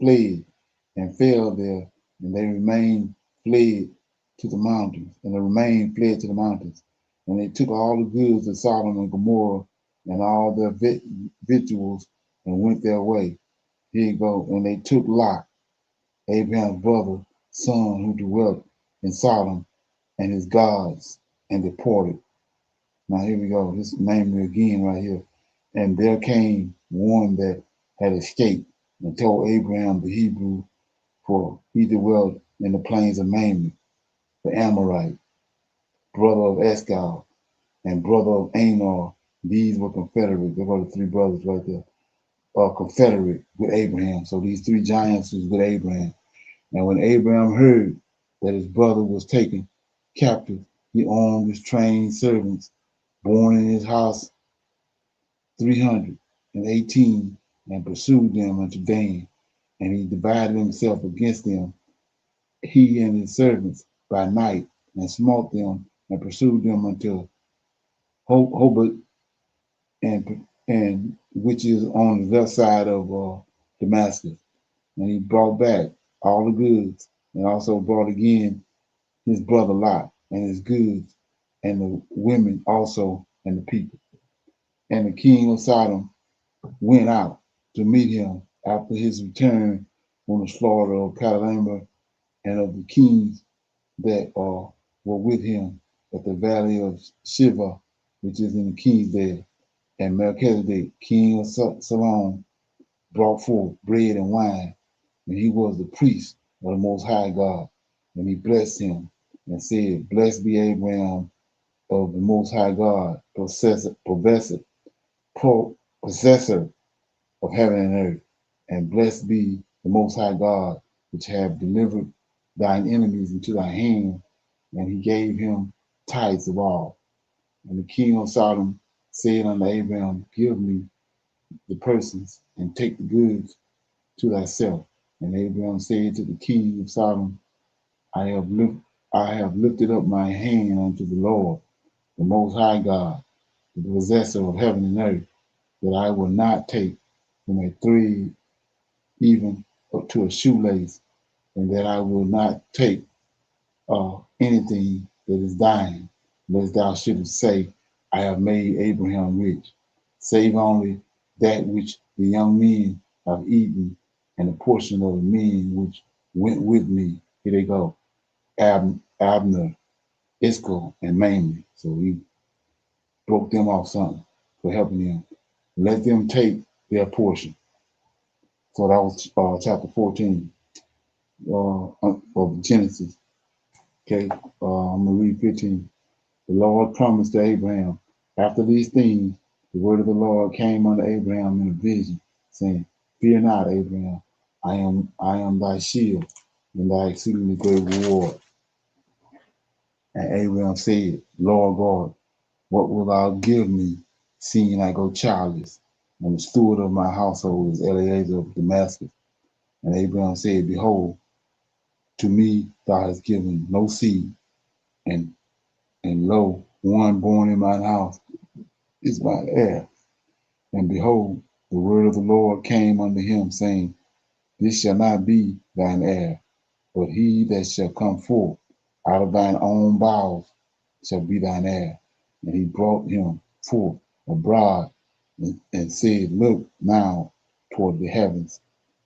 fled and fell there, and they remained fled to the mountains, and the remain fled to the mountains. And they took all the goods of Sodom and Gomorrah and all their victuals and went their way. Here you go. And they took Lot, Abraham's brother, son, who dwelt in Sodom, and his gods, and departed. Now here we go. This name again right here. And there came one that had escaped and told Abraham the Hebrew, for he dwelt in the plains of Mamre, the Amorite, brother of Eshcol, and brother of Anor. These were confederate. There were the 3 brothers right there. Confederate with Abraham. So these 3 giants was with Abraham. And when Abraham heard that his brother was taken captive, he armed his trained servants, born in his house 318, and pursued them unto Dan. And he divided himself against them, he and his servants, by night, and smote them, and pursued them until Hobart, and which is on the left side of Damascus. And he brought back all the goods, and also brought again his brother Lot and his goods, and the women also, and the people. And the king of Sodom went out to meet him after his return from the slaughter of Chedorlaomer and of the kings that were with him at the valley of Shiva, which is in the king's there. And Melchizedek, king of Salom, brought forth bread and wine, and he was the priest of the Most High God. And he blessed him and said, "Blessed be Abraham of the Most High God, possessor of heaven and earth. And blessed be the Most High God, which have delivered thine enemies into thy hand." And he gave him tithes of all. And the king of Sodom said unto Abraham, give me the persons and take the goods to thyself. And Abraham said to the king of Sodom, I have, I have lifted up my hand unto the Lord, the Most High God, the possessor of heaven and earth, that I will not take from a thread even up to a shoelace, and that I will not take anything that is thine, lest thou shouldest say, I have made Abraham rich, save only that which the young men have eaten, and a portion of the men which went with me. Here they go. Abner, Iskal, and Mamre. So he broke them off something for helping them. Let them take their portion. So that was chapter 14 of Genesis. Okay, I'm going to read 15. The Lord promised to Abraham, after these things, the word of the Lord came unto Abraham in a vision, saying, fear not, Abraham, I am thy shield and thy exceedingly great reward. And Abraham said, Lord God, what wilt thou give me, seeing I go childless? And the steward of my household is Eleazar of Damascus. And Abraham said, behold, to me thou hast given no seed, and lo, one born in mine house is my heir. And behold, the word of the Lord came unto him, saying, this shall not be thine heir, but he that shall come forth out of thine own bowels shall be thine heir. And he brought him forth abroad and said, look now toward the heavens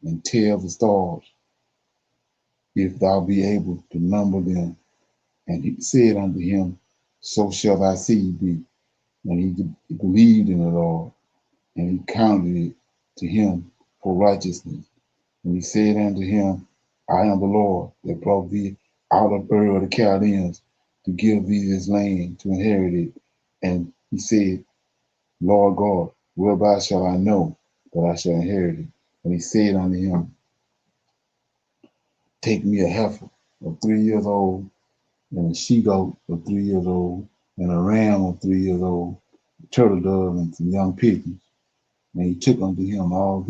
and tell the stars, if thou be able to number them. And he said unto him, so shall thy seed be. And he believed in the Lord, and he counted it to him for righteousness. And he said unto him, I am the Lord that brought thee out of Ur of the Chaldeans to give thee this land to inherit it. And he said, Lord God, whereby shall I know that I shall inherit it? And he said unto him, take me a heifer of 3 years old, and a she-goat of 3 years old, and a ram of 3 years old, a turtle dove, and some young pigeons. And he took unto him all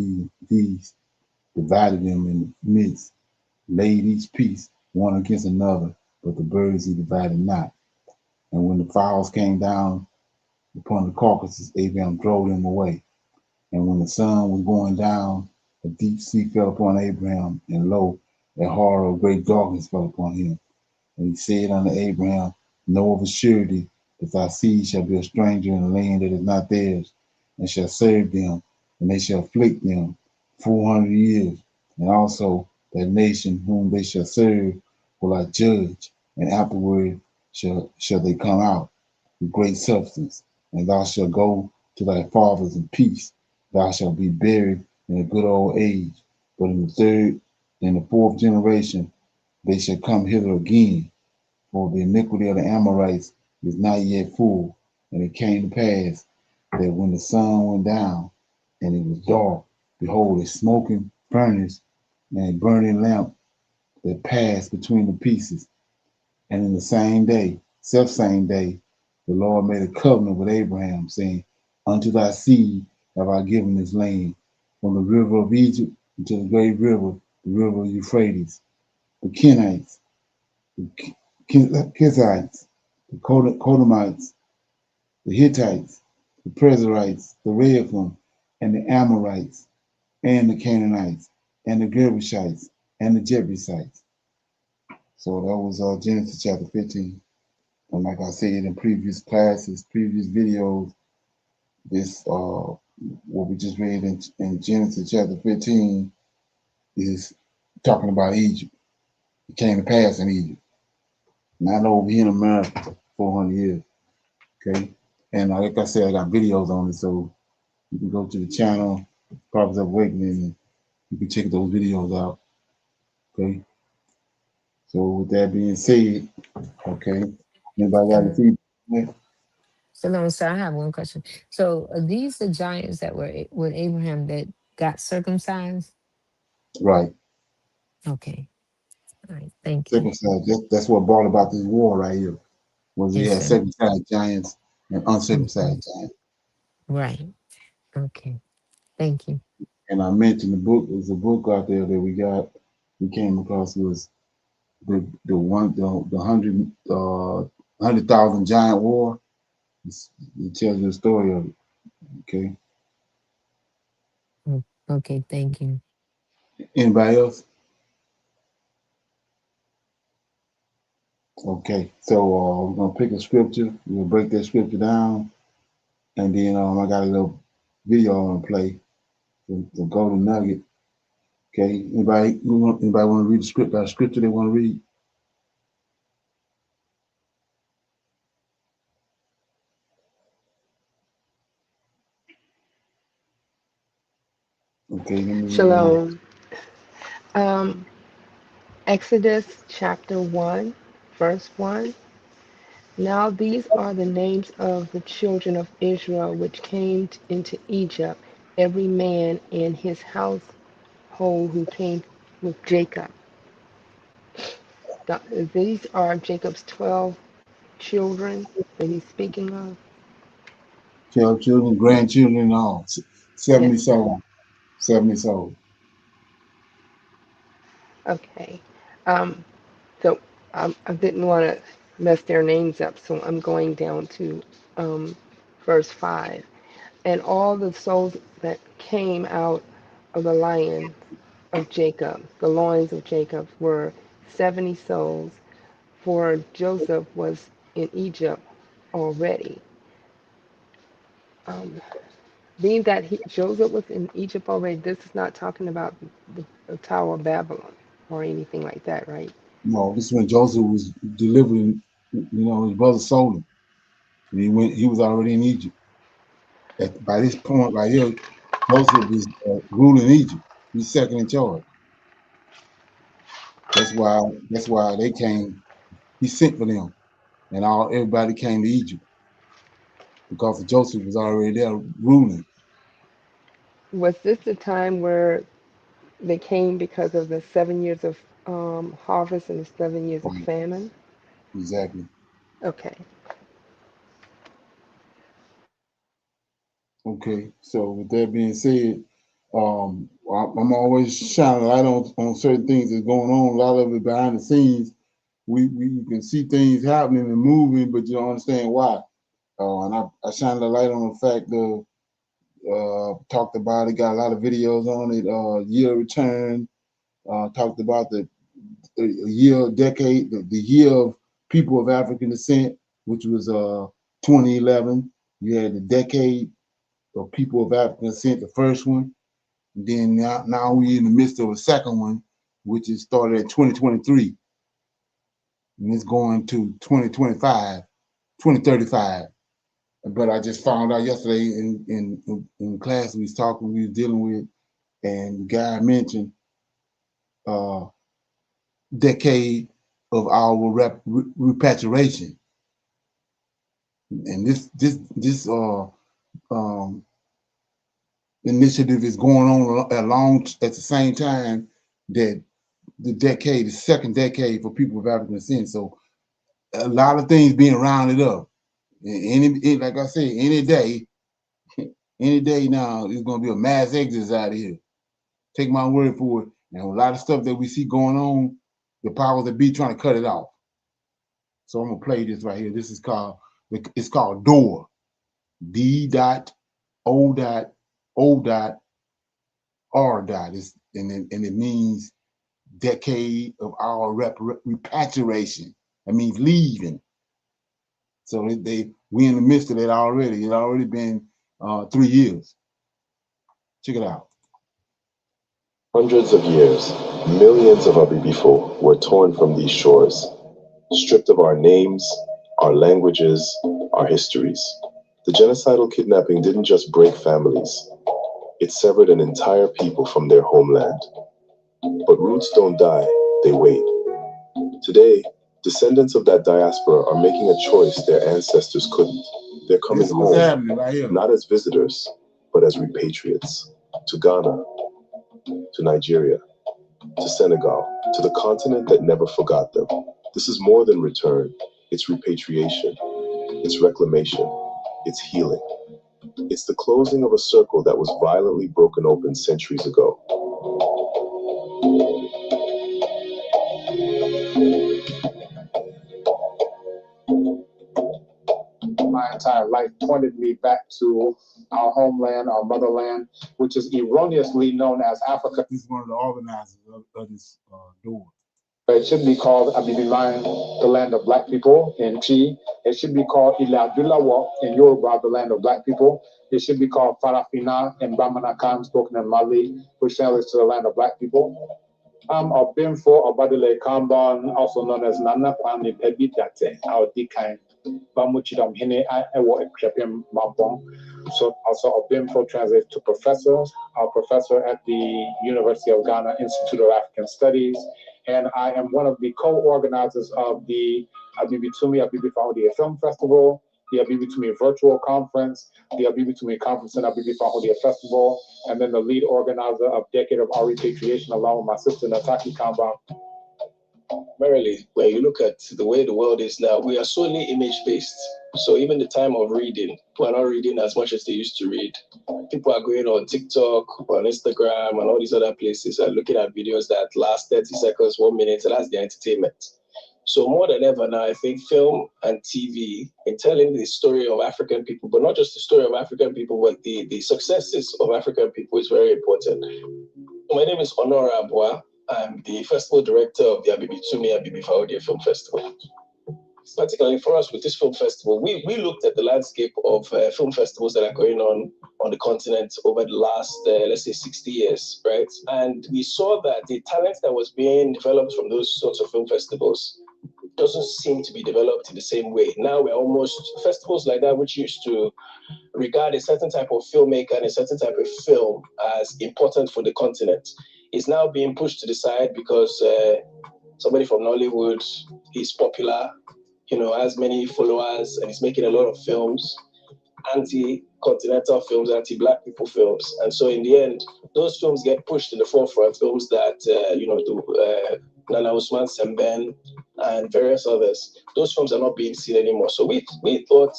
these, divided them in the midst, laid each piece one against another, but the birds he divided not. And when the fowls came down upon the carcasses, Abraham drove them away. And when the sun was going down, a deep sleep fell upon Abraham, and lo, a horror of great darkness fell upon him. And he said unto Abraham, know of a surety that thy seed shall be a stranger in a land that is not theirs, and shall serve them, and they shall afflict them 400 years. And also that nation whom they shall serve will I judge, and afterward shall they come out with great substance. And thou shalt go to thy fathers in peace. Thou shalt be buried in a good old age. But in the third and the fourth generation they shall come hither again, for the iniquity of the Amorites is not yet full. And it came to pass that when the sun went down and it was dark, behold, a smoking furnace and a burning lamp that passed between the pieces. And in the same day, self same day, the Lord made a covenant with Abraham, saying, unto thy seed have I given this land, from the river of Egypt unto the great river, the river Euphrates, the Kenites, the Kizzites, the Kodamites, the Hittites, the Perizzites, the Rephaim, and the Amorites, and the Canaanites, and the Girgashites, and the Jebusites. So that was Genesis chapter 15. And like I said in previous classes, previous videos, this what we just read in Genesis chapter 15 is talking about Egypt. It came to pass in Egypt, not over here in America, 400 years. Okay. And like I said, I got videos on it, so you can go to the channel, Prophets of Awakening, and you can check those videos out. Okay. So with that being said, okay, anybody got any feedback? So I have one question. So are these the giants that were with Abraham that got circumcised? Right. Okay. All right. Thank you. Circumcised. That's what brought about this war right here. Was he Yes, had sir. circumcised giants and Hmm. uncircumcised giants. Right. Okay. Thank you. And I mentioned the book. There's a book out there that we came across, was the 100,000 Giant War. It tells you the story of it. Okay. Okay. Thank you. Anybody else? Okay. So we're gonna pick a scripture. We'll break that scripture down, and then I got a little video I want to play. The golden nugget. Okay. Anybody want to read the script? Got a scripture they want to read? Okay. Let me read mine. Shalom. Um, Exodus chapter 1, verse 1. Now these are the names of the children of Israel which came into Egypt, every man in his household who came with Jacob. These are Jacob's 12 children that he's speaking of. 12 children, grandchildren, and all. 70 Yes. souls. 70 souls. Okay. So I didn't want to mess their names up, so I'm going down to verse 5. And all the souls that came out of the lion of Jacob, the loins of Jacob, were 70 souls, for Joseph was in Egypt already. Being that Joseph was in Egypt already, this is not talking about the Tower of Babylon or anything like that, right? No, this is when Joseph was delivering, his brother sold him. And he was already in Egypt. By this point right here, Joseph is ruling Egypt. He's second in charge. That's why they came. He sent for them, and everybody came to Egypt because Joseph was already there ruling. Was this the time where they came because of the 7 years of harvest and the 7 years of Right. famine? Exactly. Okay. Okay. So with that being said, I'm always shining a light on certain things that's going on. A lot of it behind the scenes. We can see things happening and moving, but you don't understand why. And I shined a light on the fact of talked about it, got a lot of videos on it. Year return, talked about the decade, the year of people of African descent, which was 2011. You had the decade of people of African descent, the first one. And then now we're in the midst of a second one, which is started at 2023. And it's going to 2025, 2035. But I just found out yesterday in class we was dealing with, and the guy mentioned decade of our repatriation, and this initiative is going on along at the same time that the second decade for people of African descent. So a lot of things being rounded up. Like I said, any day now, it's going to be a mass exodus out of here. Take my word for it. And a lot of stuff that we see going on, the powers that be trying to cut it off. So I'm gonna play this right here. It's called DOOR. D.O.O.R. And it means decade of our repatriation. That means leaving. So we in the midst of it already. It's already been 3 years. Check it out. Hundreds of years, millions of Abi Befo were torn from these shores, stripped of our names, our languages, our histories. The genocidal kidnapping didn't just break families, it severed an entire people from their homeland. But roots don't die, they wait. Today, descendants of that diaspora are making a choice their ancestors couldn't. They're coming home, right, not as visitors, but as repatriates, to Ghana, to Nigeria, to Senegal, to the continent that never forgot them. This is more than return. It's repatriation. It's reclamation. It's healing. It's the closing of a circle that was violently broken open centuries ago. My entire life pointed me back to our homeland, our motherland, which is erroneously known as Africa. He's one of the organizers of this door. It should be called Abibiman, the land of black people, in Chi. It should be called Iladulawa in Yoruba, the land of black people. It should be called Farafina in Bamanakan, spoken in Mali, which translates to the land of black people. Obimfo Obadile Kamban, also known as Nana Kwame Ebitate, our Dikain, Bamuchidam Hine, Ewo Ekrepim Mabon. So also Obimfo translates to professor, our professor at the University of Ghana Institute of African Studies. And I am one of the co-organizers of the Abibitumi Fahodiya Film Festival, the Abibitumi Virtual Conference, the Abibitumi Conference and Abibi Fahodiya Festival, and then the lead organizer of Decade of Our Repatriation, along with my sister Nataki Kamba. Primarily, when you look at the way the world is now, we are solely image-based. So even the time of reading, people are not reading as much as they used to read. People are going on TikTok, on Instagram, and all these other places and looking at videos that last 30 seconds, 1 minute, and that's their entertainment. So more than ever now, I think film and TV, in telling the story of African people, but not just the story of African people, but the successes of African people is very important. My name is Honora Abua. I'm the festival director of the Abibitumi Abibi Fahodiya Film Festival. Particularly for us with this film festival, we looked at the landscape of film festivals that are going on the continent over the last, let's say, 60 years, right? And we saw that the talent that was being developed from those sorts of film festivals doesn't seem to be developed in the same way. Now we're almost, festivals like that, which used to regard a certain type of filmmaker and a certain type of film as important for the continent, is now being pushed to the side because somebody from Nollywood is popular, has many followers, and is making a lot of films, anti-continental films, anti-black people films. And so in the end, those films get pushed in the forefront, films that, Nana Usman Semben and various others. Those films are not being seen anymore. So we thought,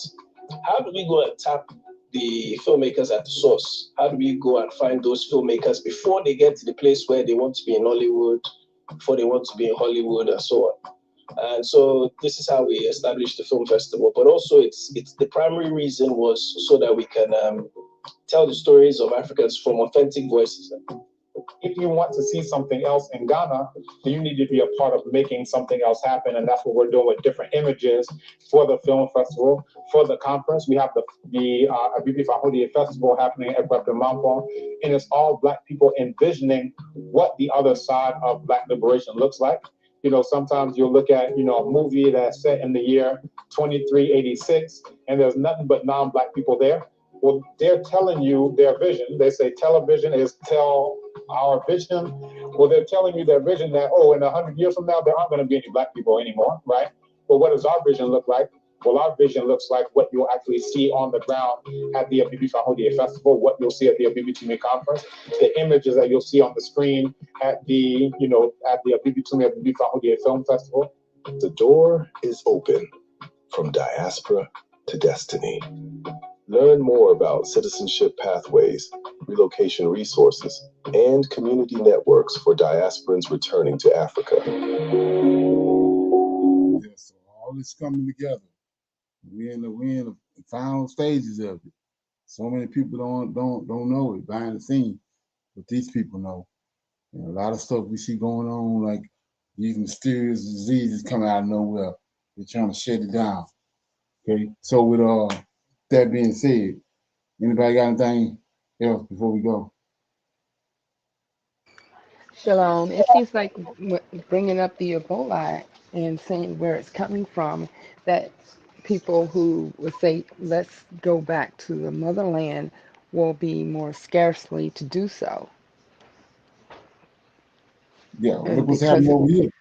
how do we go and tap the filmmakers at the source? How do we go and find those filmmakers before they get to the place where they want to be in Hollywood, before they want to be in Hollywood, and so on? And so this is how we established the film festival. But also, it's the primary reason was so that we can tell the stories of Africans from authentic voices. If you want to see something else in Ghana, then you need to be a part of making something else happen. And that's what we're doing with different images for the film festival. For the conference, we have the Abibi Fahodiya Festival happening at Mampong, and it's all Black people envisioning what the other side of Black liberation looks like. Sometimes you'll look at, a movie that's set in the year 2386, and there's nothing but non-Black people there. Well, they're telling you their vision. They say television is tell our vision. Well, they're telling you their vision that, in 100 years from now, there aren't going to be any Black people anymore, right? But what does our vision look like? Well, our vision looks like what you'll actually see on the ground at the Abibi Fahodiya Festival, what you'll see at the Abibitumi Conference, the images that you'll see on the screen at the, at the Abibi Fahodiya Film Festival. The door is open from diaspora to destiny. Learn more about citizenship pathways, relocation resources, and community networks for diasporans returning to Africa. Yeah, so all this coming together. We're in the final stages of it. So many people don't know it behind the scenes, but these people know. And a lot of stuff we see going on, like these mysterious diseases coming out of nowhere. They're trying to shut it down. Okay. So with that being said, anybody got anything else before we go? Shalom. It seems like bringing up the Ebola and saying where it's coming from, that people who would say, let's go back to the motherland, will be more scarcely to do so. Yeah, And look what's because happening it, over here.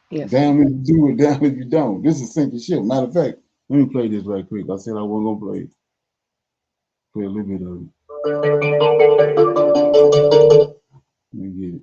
yes, Damn if you do it, damn if you don't. This is sinking ship. Matter of fact, let me play this right quick. I said I wasn't gonna play it. Play a little bit of it. Let me get it.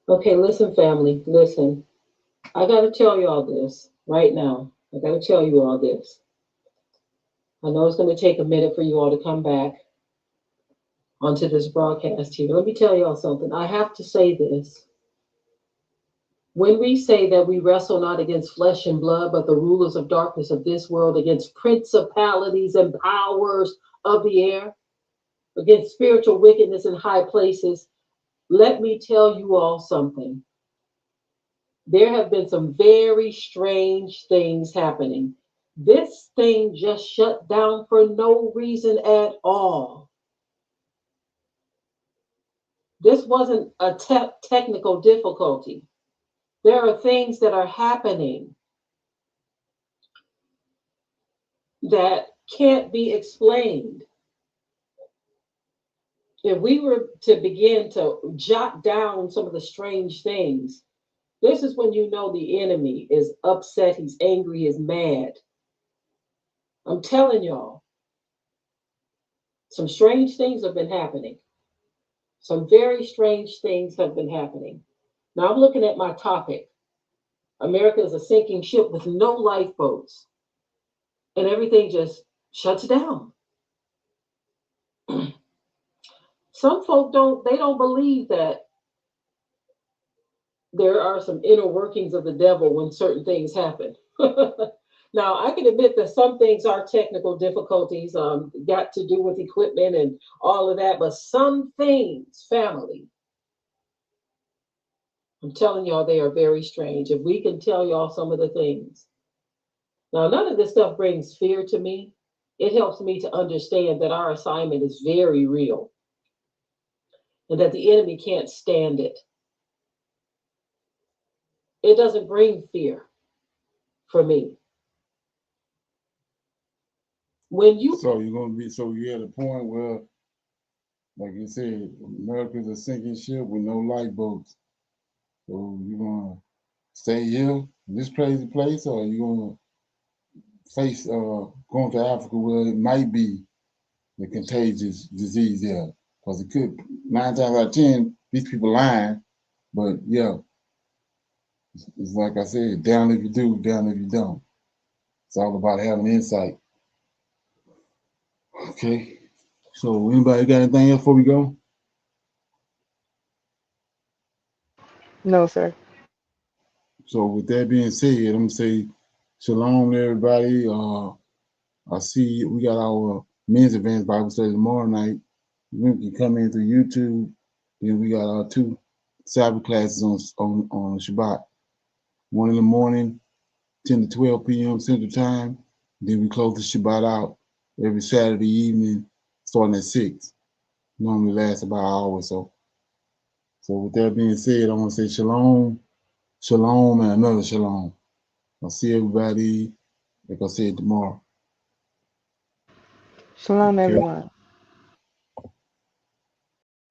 Okay, listen, family, listen. I got to tell you all this right now. I got to tell you all this. I know it's going to take a minute for you all to come back onto this broadcast here. Let me tell y'all something. I have to say this. When we say that we wrestle not against flesh and blood, but the rulers of darkness of this world, against principalities and powers of the air, against spiritual wickedness in high places, let me tell you all something. There have been some very strange things happening. This thing just shut down for no reason at all. This wasn't a technical difficulty. There are things that are happening that can't be explained. If we were to begin to jot down some of the strange things, this is when you know the enemy is upset, he's angry, he's mad. I'm telling y'all, some strange things have been happening. Some very strange things have been happening. Now I'm looking at my topic. America is a sinking ship with no lifeboats, and everything just shuts down. Some folk don't believe that there are some inner workings of the devil when certain things happen. Now, I can admit that some things are technical difficulties, got to do with equipment and all of that, but some things, family, I'm telling y'all, they are very strange. If we can tell y'all some of the things. Now, none of this stuff brings fear to me. It helps me to understand that our assignment is very real and that the enemy can't stand it. It doesn't bring fear for me. When you So you're at a point where, like you said, America's a sinking ship with no lifeboats. So you're gonna stay here in this crazy place, or you gonna face going to Africa where it might be the contagious disease there? Because it could 9 times out of 10, these people lying. But yeah, it's like I said, down if you do, down if you don't. It's all about having insight. Okay. So anybody got anything else before we go? No, sir. So with that being said, I'm gonna say shalom to everybody. I see we got our men's advanced Bible study tomorrow night. You can come in through YouTube. Then we got our 2 Sabbath classes on Shabbat. One in the morning, 10 to 12 p.m. Central Time. Then we close the Shabbat out every Saturday evening, starting at 6. Normally lasts about an hour or so. So with that being said, I want to say shalom, shalom, and another shalom. I'll see everybody, like I said, tomorrow. Shalom, Okay. everyone.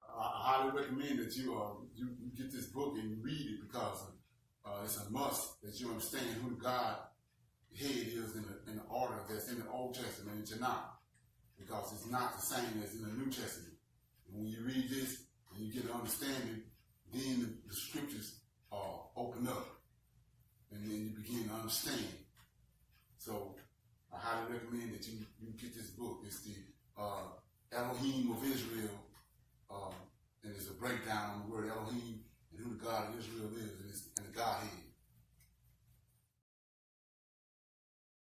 I highly recommend that you get this book and you read it, because it's a must that you understand who God head is in the order that's in the Old Testament and Tanakh, because it's not the same as in the New Testament. And when you read this and you get an understanding, then the scriptures open up, and then you begin to understand. So I highly recommend that you get this book. It's the Elohim of Israel, and it's a breakdown on the word Elohim and who the God of Israel is, and the Godhead.